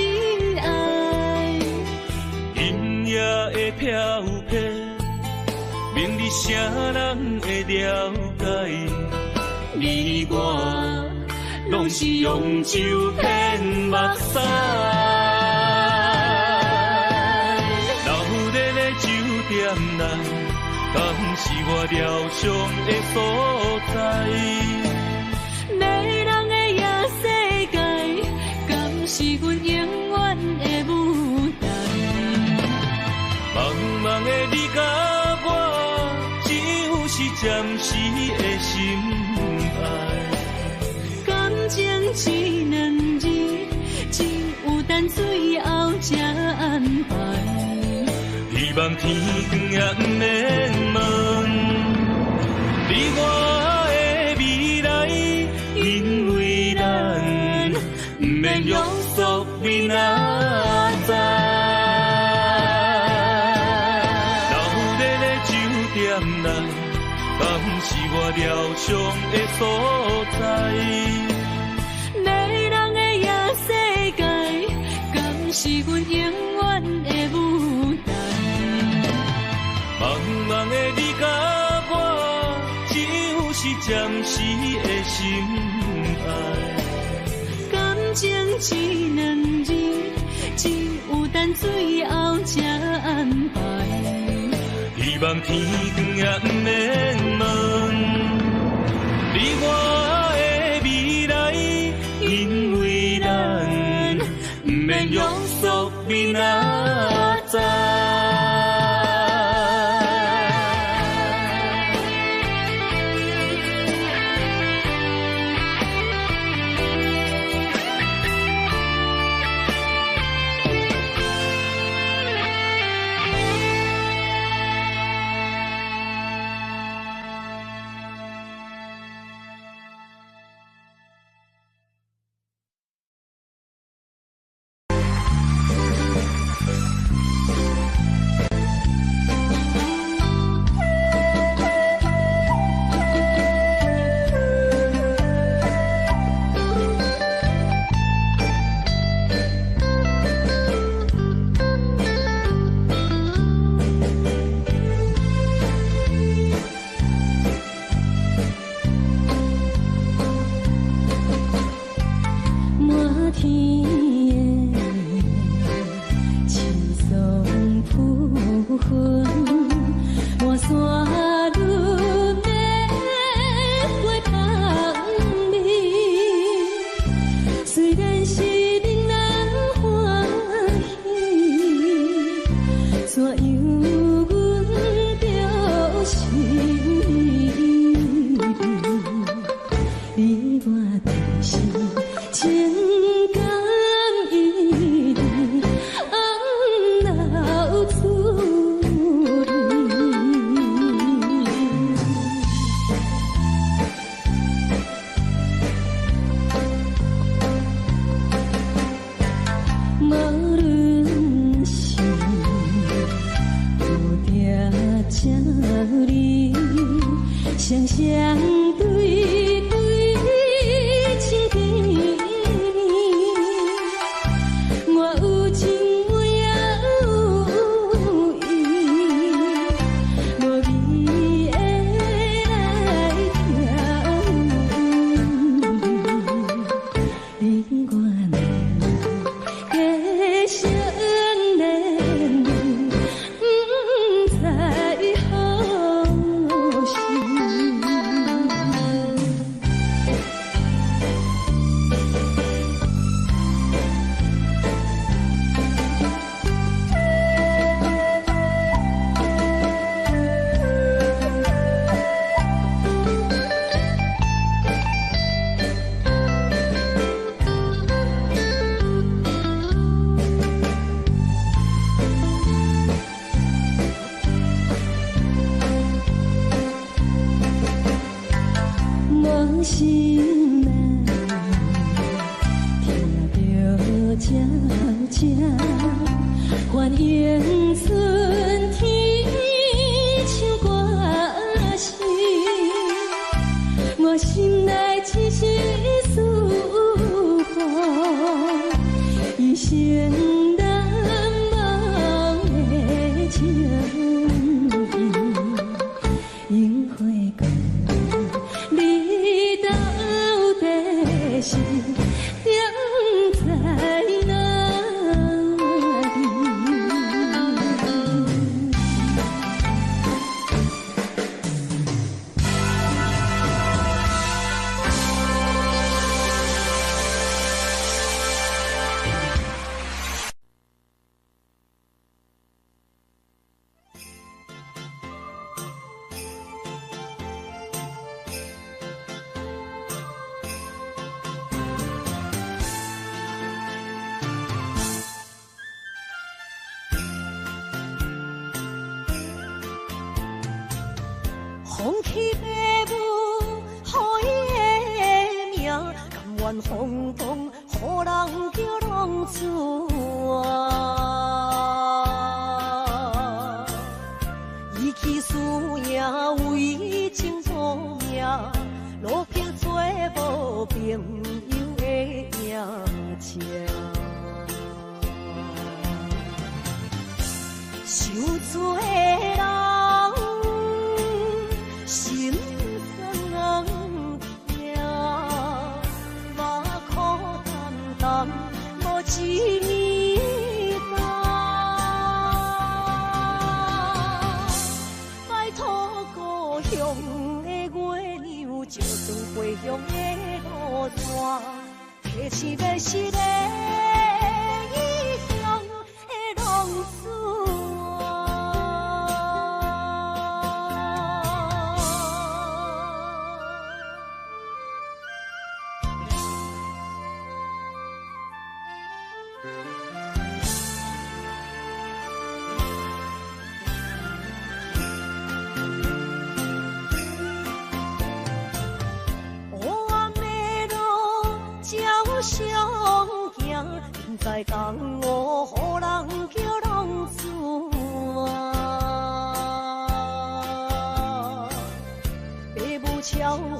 爱？音乐的飘飘，明日谁人会了解？你我拢是用酒骗目屎，流热的酒店内，敢是我疗伤的所在？迷人的夜世界，敢是阮永远的舞台？茫茫的你甲我，只有是暂时的心爱。感情一两字，只有等最后才安排。希望天光也不免问，你我的未来，因为咱不免约束明仔载。流热的酒店内，敢是我疗伤的所在？迷人的夜世界，敢是阮永远的舞台？茫茫的你甲我，只有是暂时的心爱。感情一两字，只有等最后才安排。希望天光也不免问，你我的未来，因为咱不免约束明仔载。放弃父母予伊的名，甘愿轰动，予人叫浪子啊！伊去输赢为情赌命，路叫做无朋友的赢家。受罪人心酸痛，目眶淡淡无一年淡。拜托故乡的月亮，照转回乡的路线，提醒要是个异乡的浪子。在江湖，予人叫浪子啊！父母超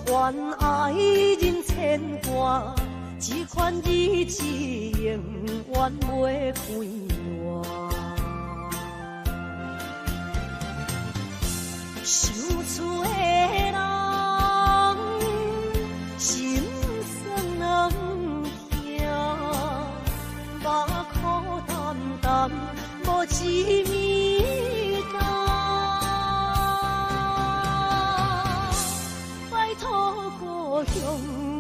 还爱人牵挂，这款日子永远袂快活。受罪的人心酸人。目眶淡淡，无一面淡。拜托故乡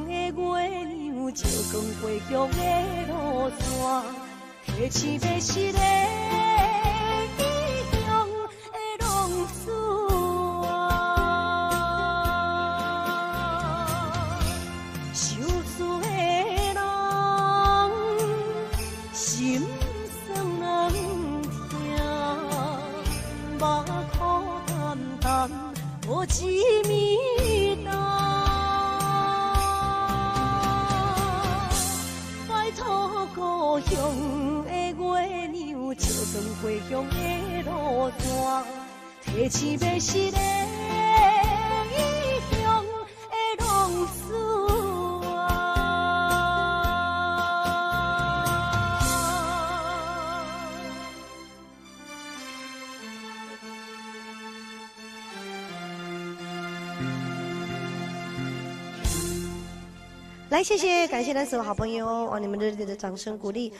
的月亮，照光回乡的路线，提醒要是个异乡的浪子啊！受罪的人。心酸人听，目眶淡淡，无一面淡。拜托故乡的月亮，照光回乡的路线，提醒要是个异乡的浪子。来，谢谢，感谢咱所有好朋友哦，你们热烈的掌声鼓励。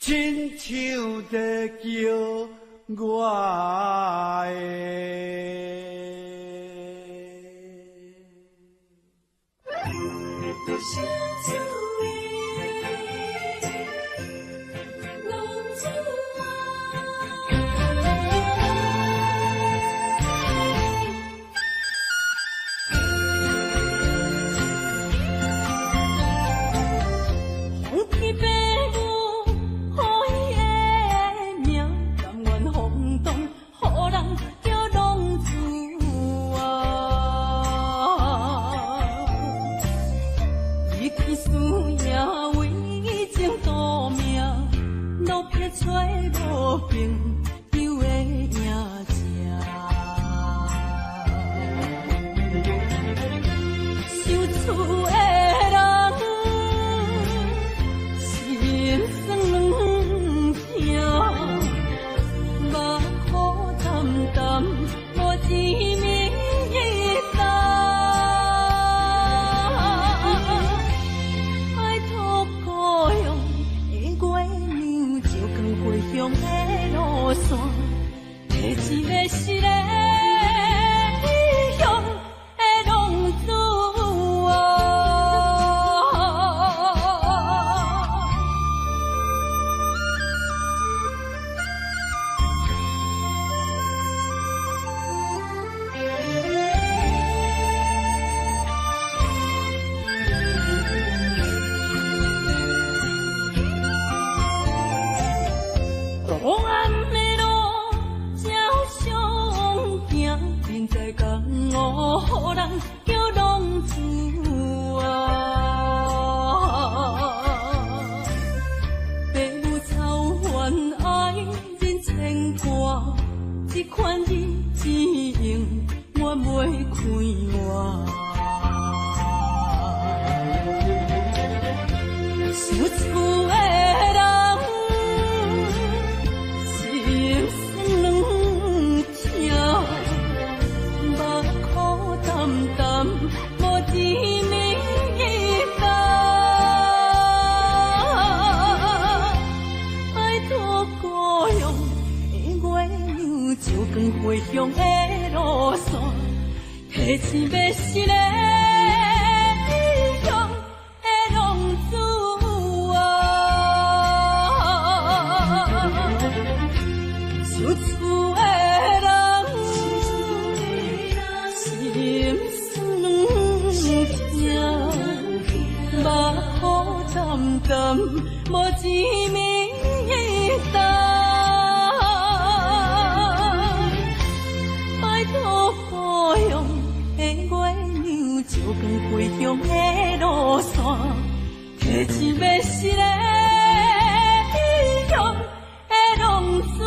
亲像在叫我的。予人叫浪子啊！父母操烦爱人牵挂，这款日子用我袂开我。想厝的人，心酸两条，目苦淡淡，无滋味道。拜托故乡的月亮，照光回乡的路线，提醒要是个异乡的浪子。有厝的人，心酸两条，目苦淡淡，无滋味道。拜托故乡的月亮，照光回乡的路线，提醒要是个异乡的浪子。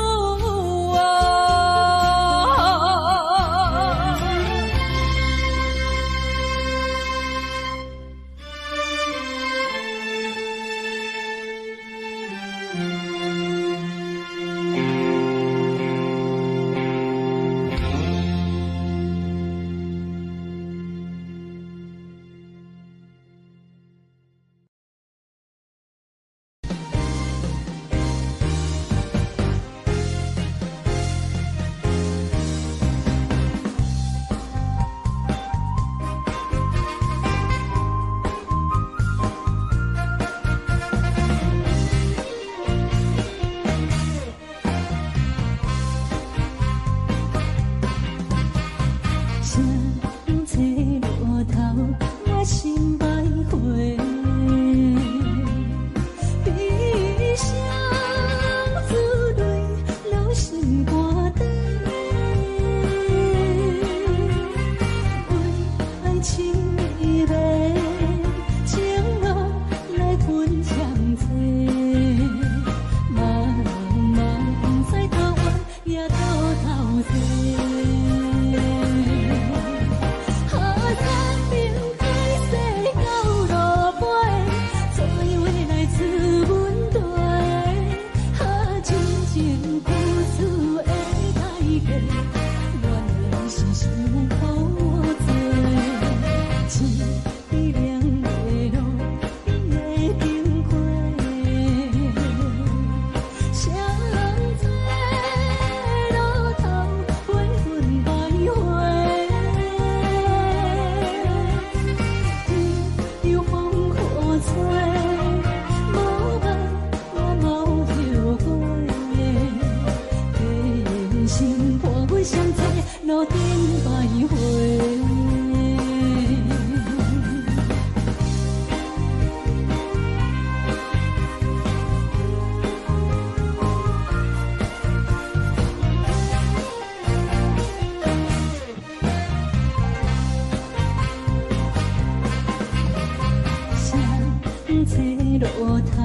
路头，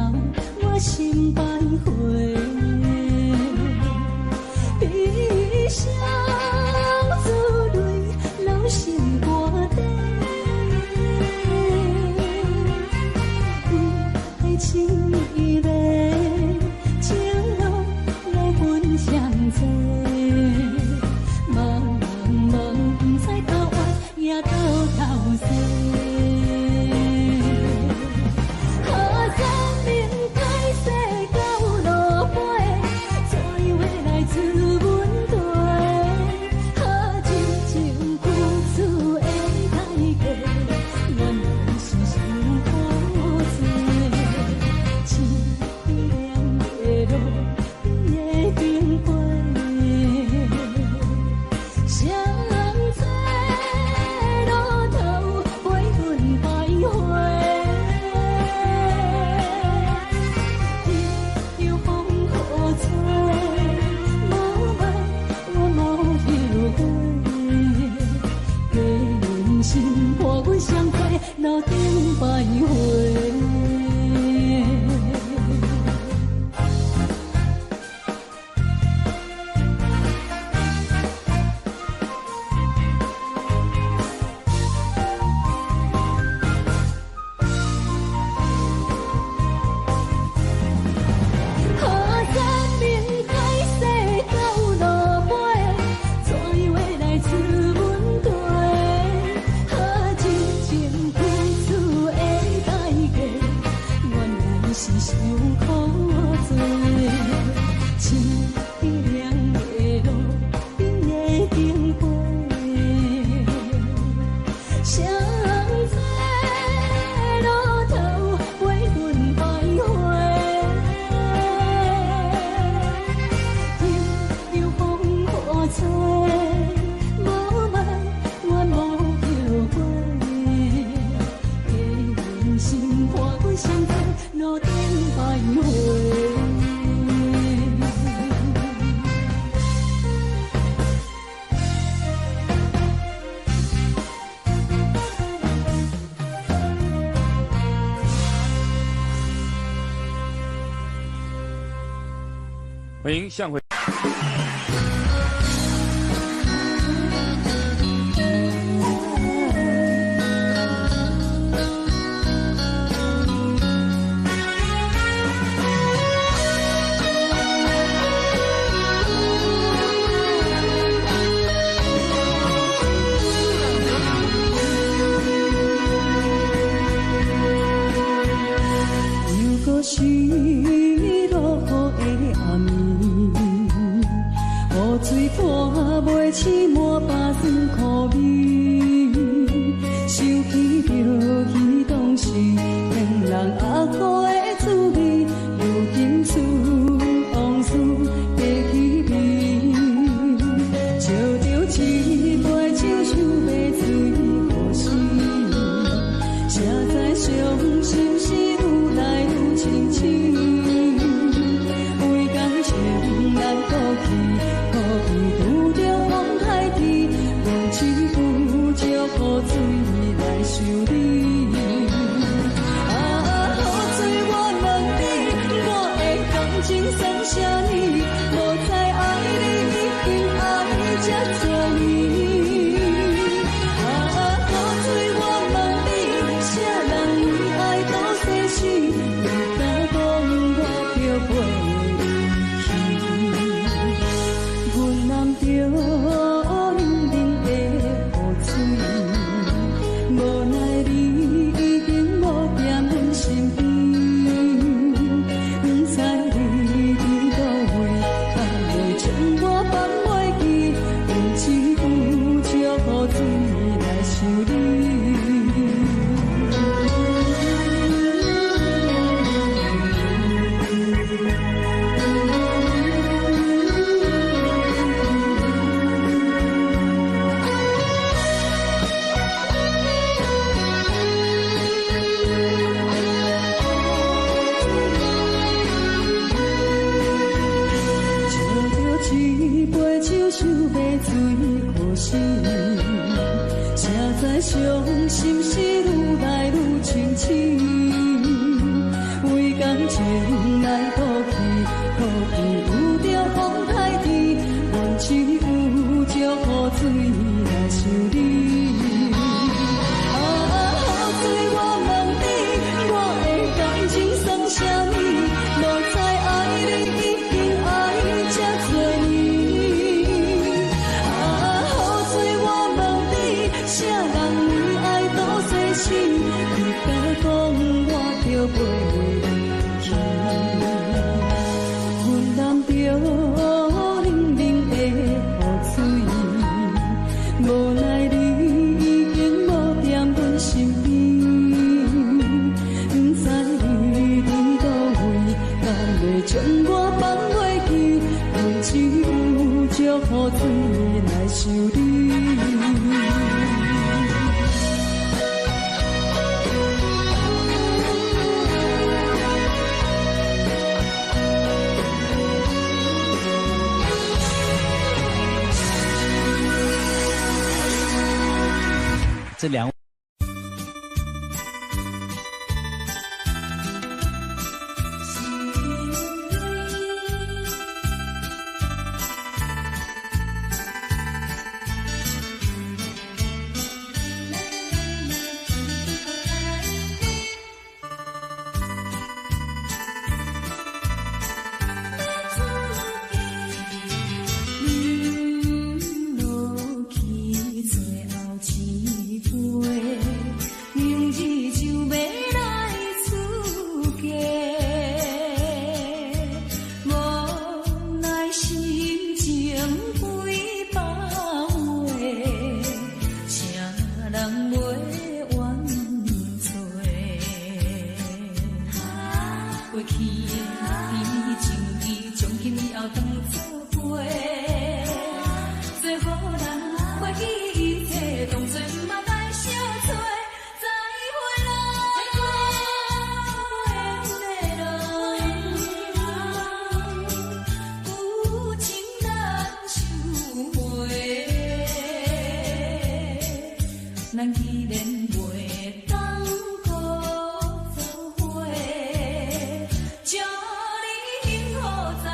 我心徘徊，悲伤珠泪流心肝底，为爱情依恋，情路来分相济，茫茫不知头弯也到头西。 给路顶徘徊。欢迎向回。这两咱既然袂当搁做伙，祝你幸福再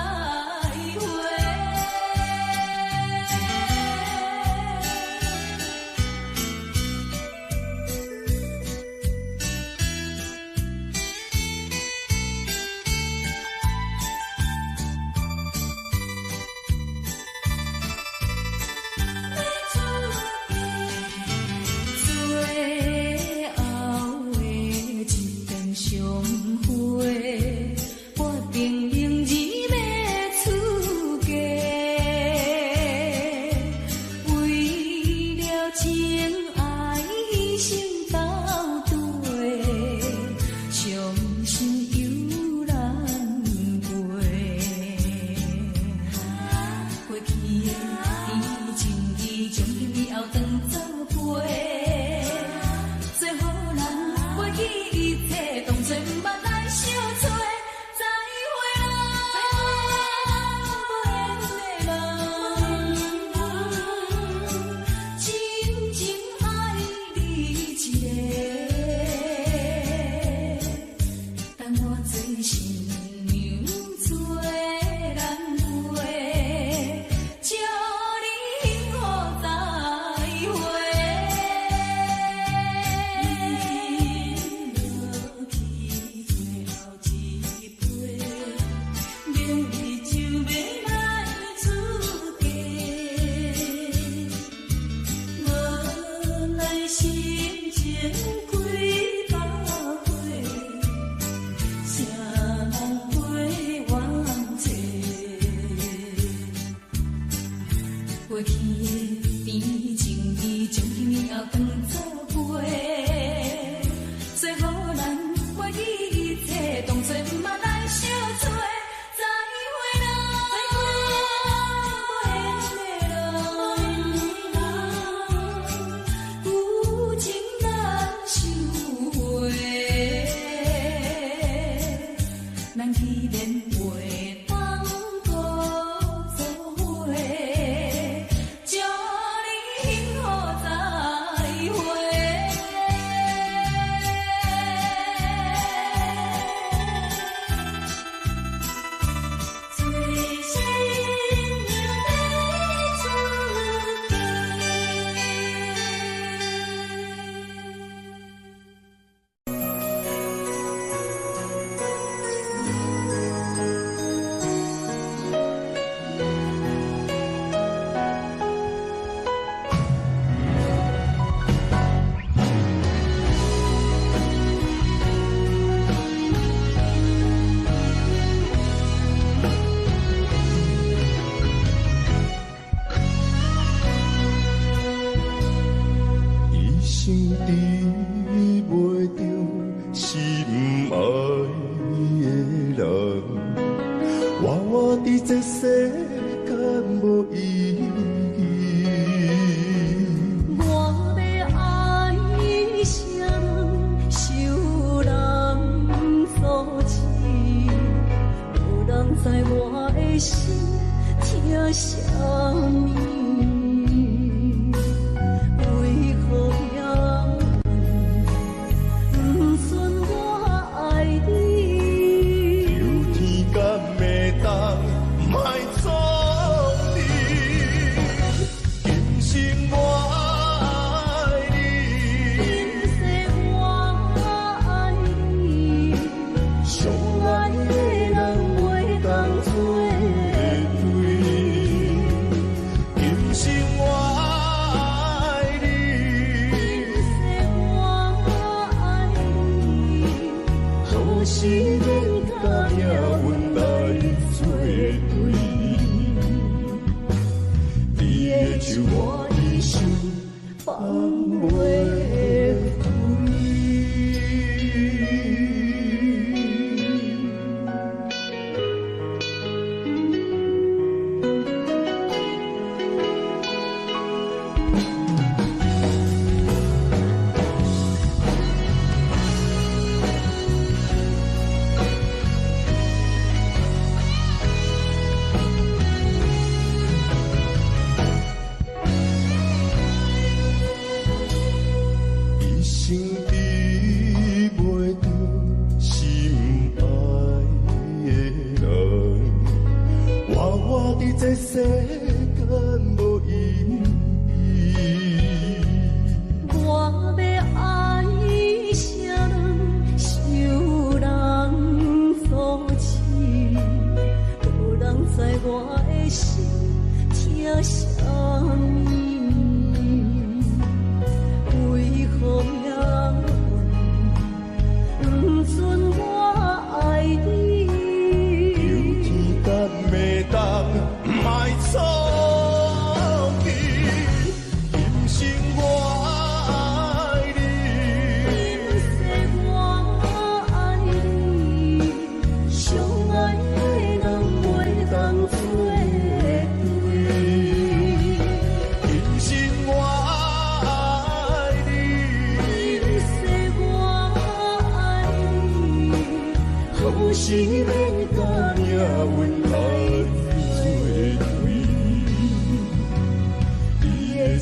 会。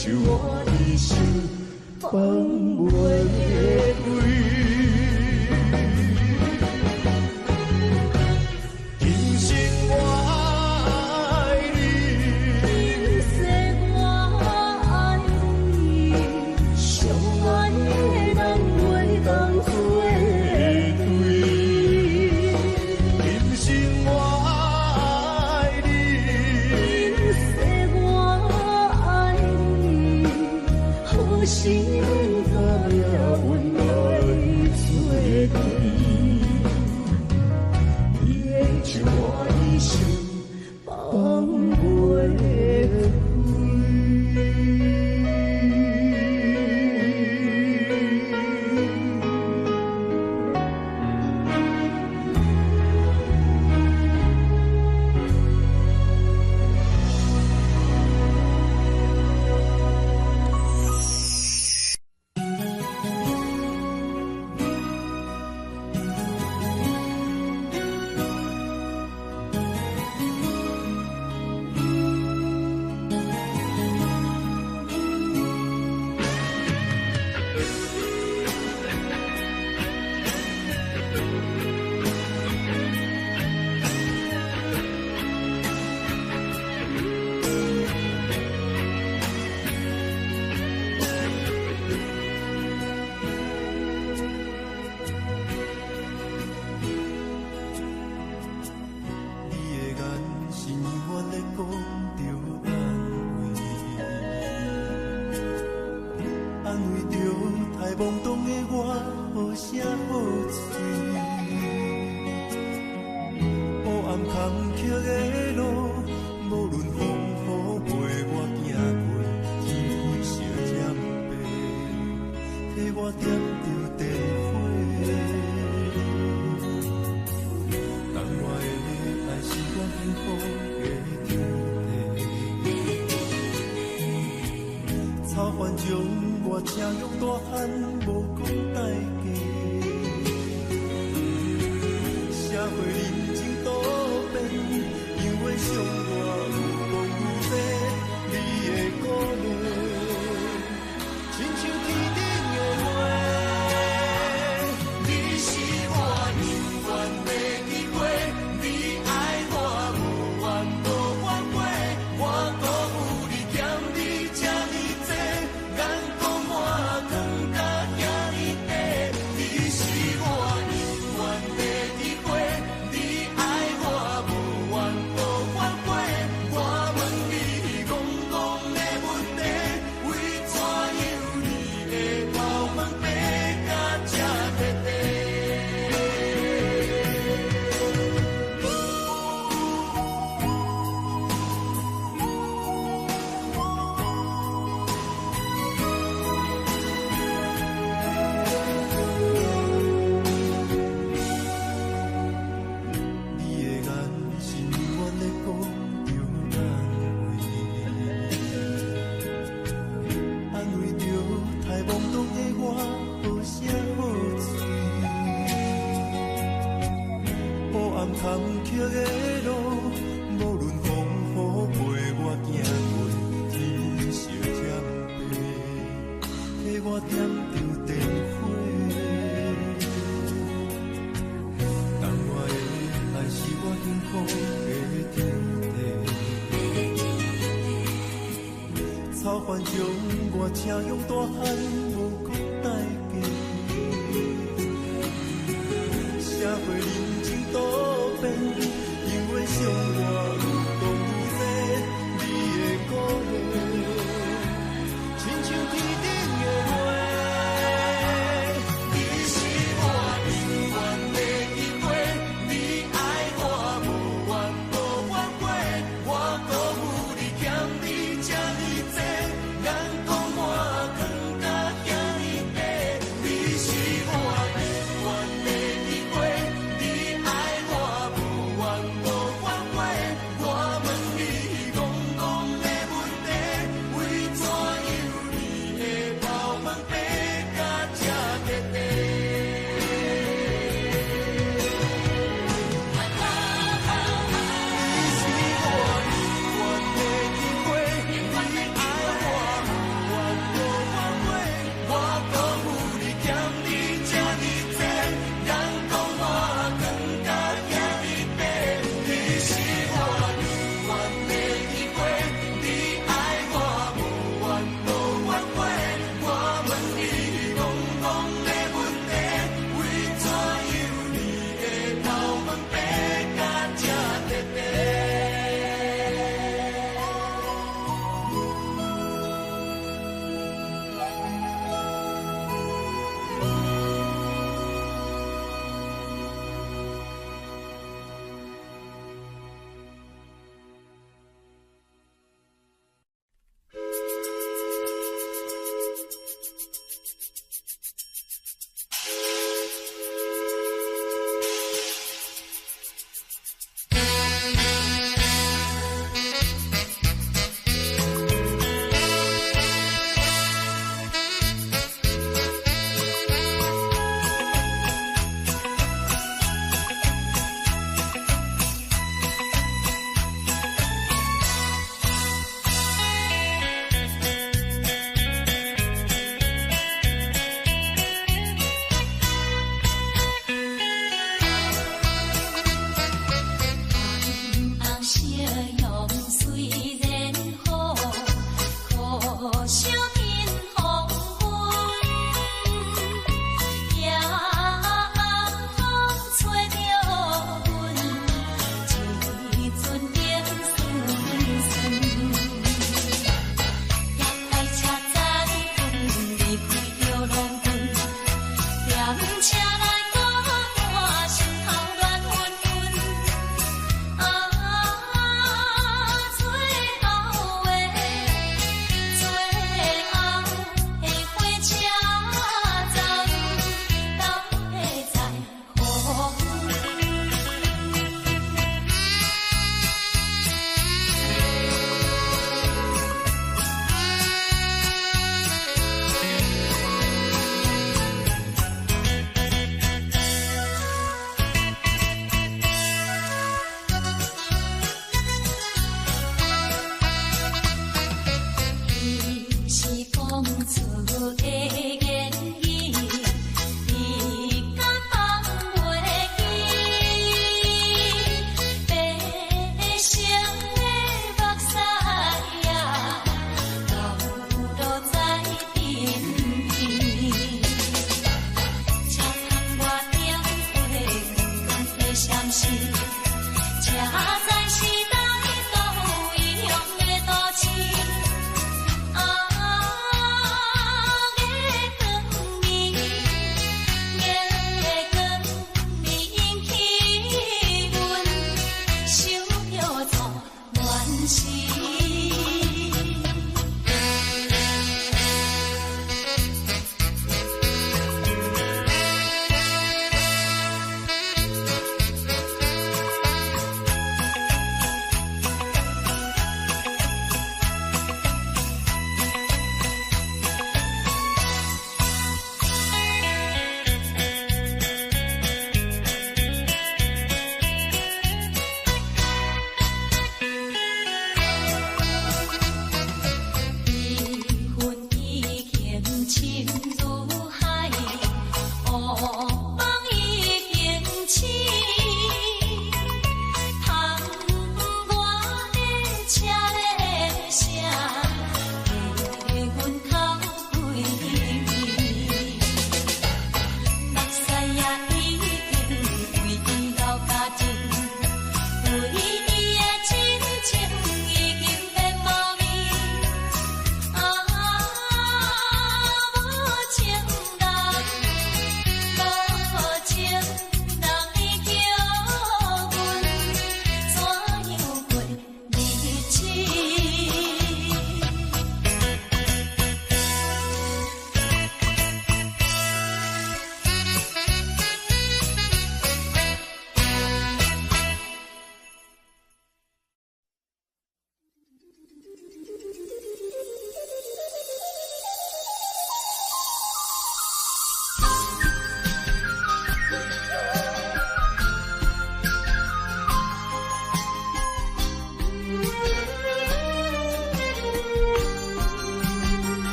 像我一生放袂开。今生我爱你，今世我爱你，相爱的人袂当做对。今生我爱你，今世我爱你，何时能到了温柔作对？你的情我一生放袂开。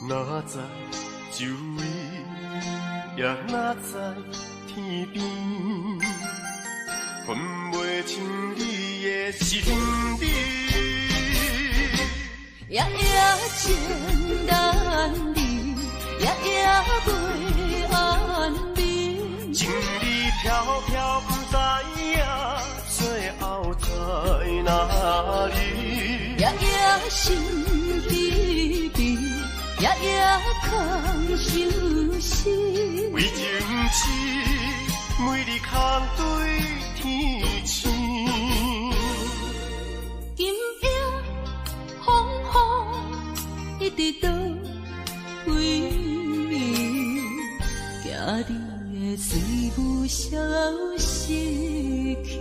哪知周围，也哪知天边，分袂清你的心理。夜夜情难离，夜夜袂安眠。情理飘飘，不知影最后在哪里。夜夜心悲悲，夜夜空相思。为情痴，每日空对天星。今夜风雨一直倒位，惊你的水母消失去。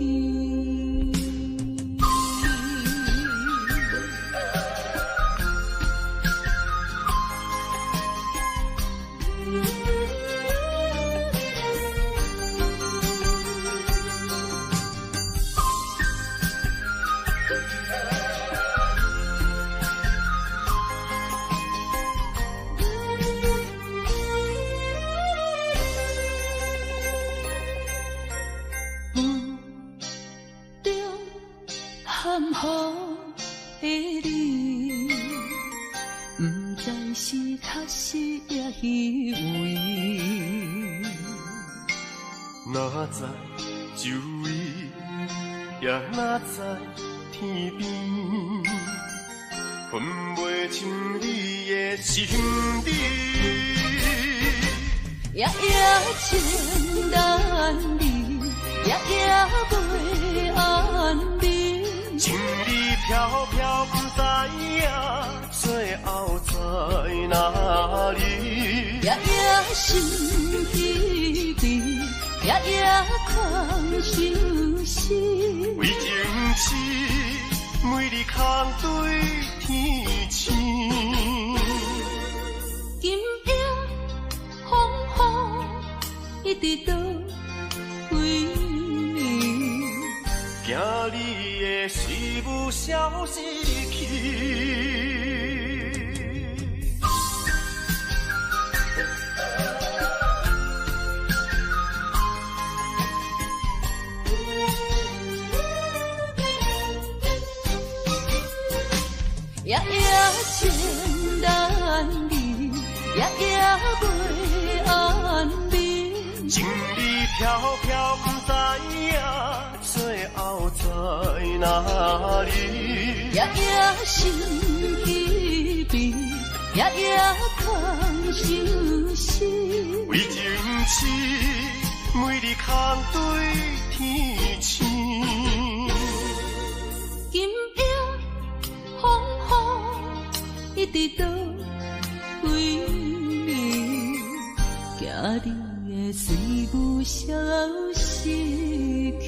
哪知周围，也哪知天边，分袂清你的心理。夜夜情难离，夜夜袂安眠。情理飘飘，不知影最后在哪里？夜夜心稀微，夜夜空相思。为情痴，每日空对天星。今夜风雨一直到位？惊你的随物消失去。夜夜情难离，夜夜袂安眠。情意飘飘，不知影最后在哪里？夜夜心稀微，夜夜空相思。为情痴，每日空对天星。今夜风雨一直到位？惊你的随物消失去。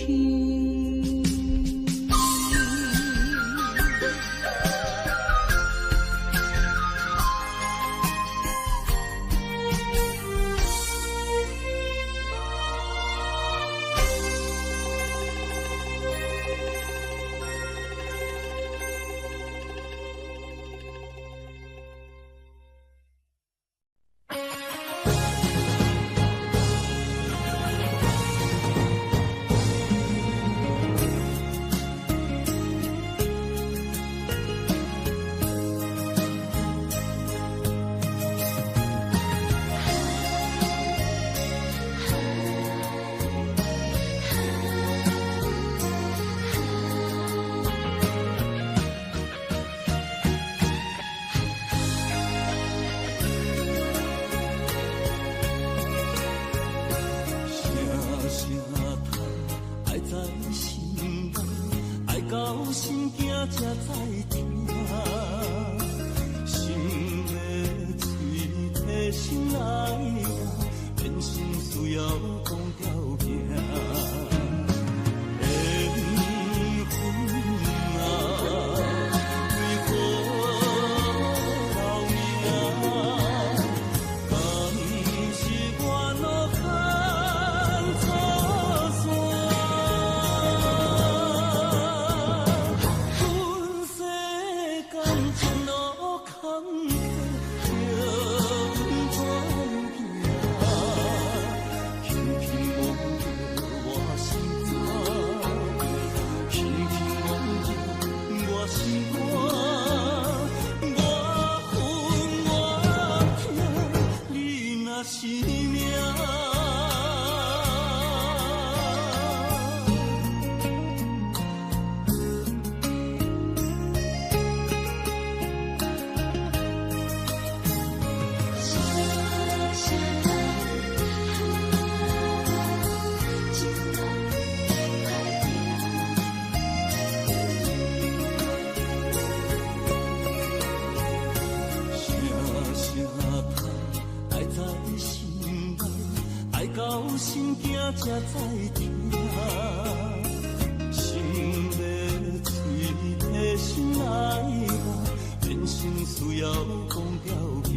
才知听，心的嘴提心爱人，变心需要讲条件。心惊才知听，心的嘴提心爱人，变心需要讲条件。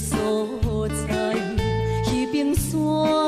所在，彼边山。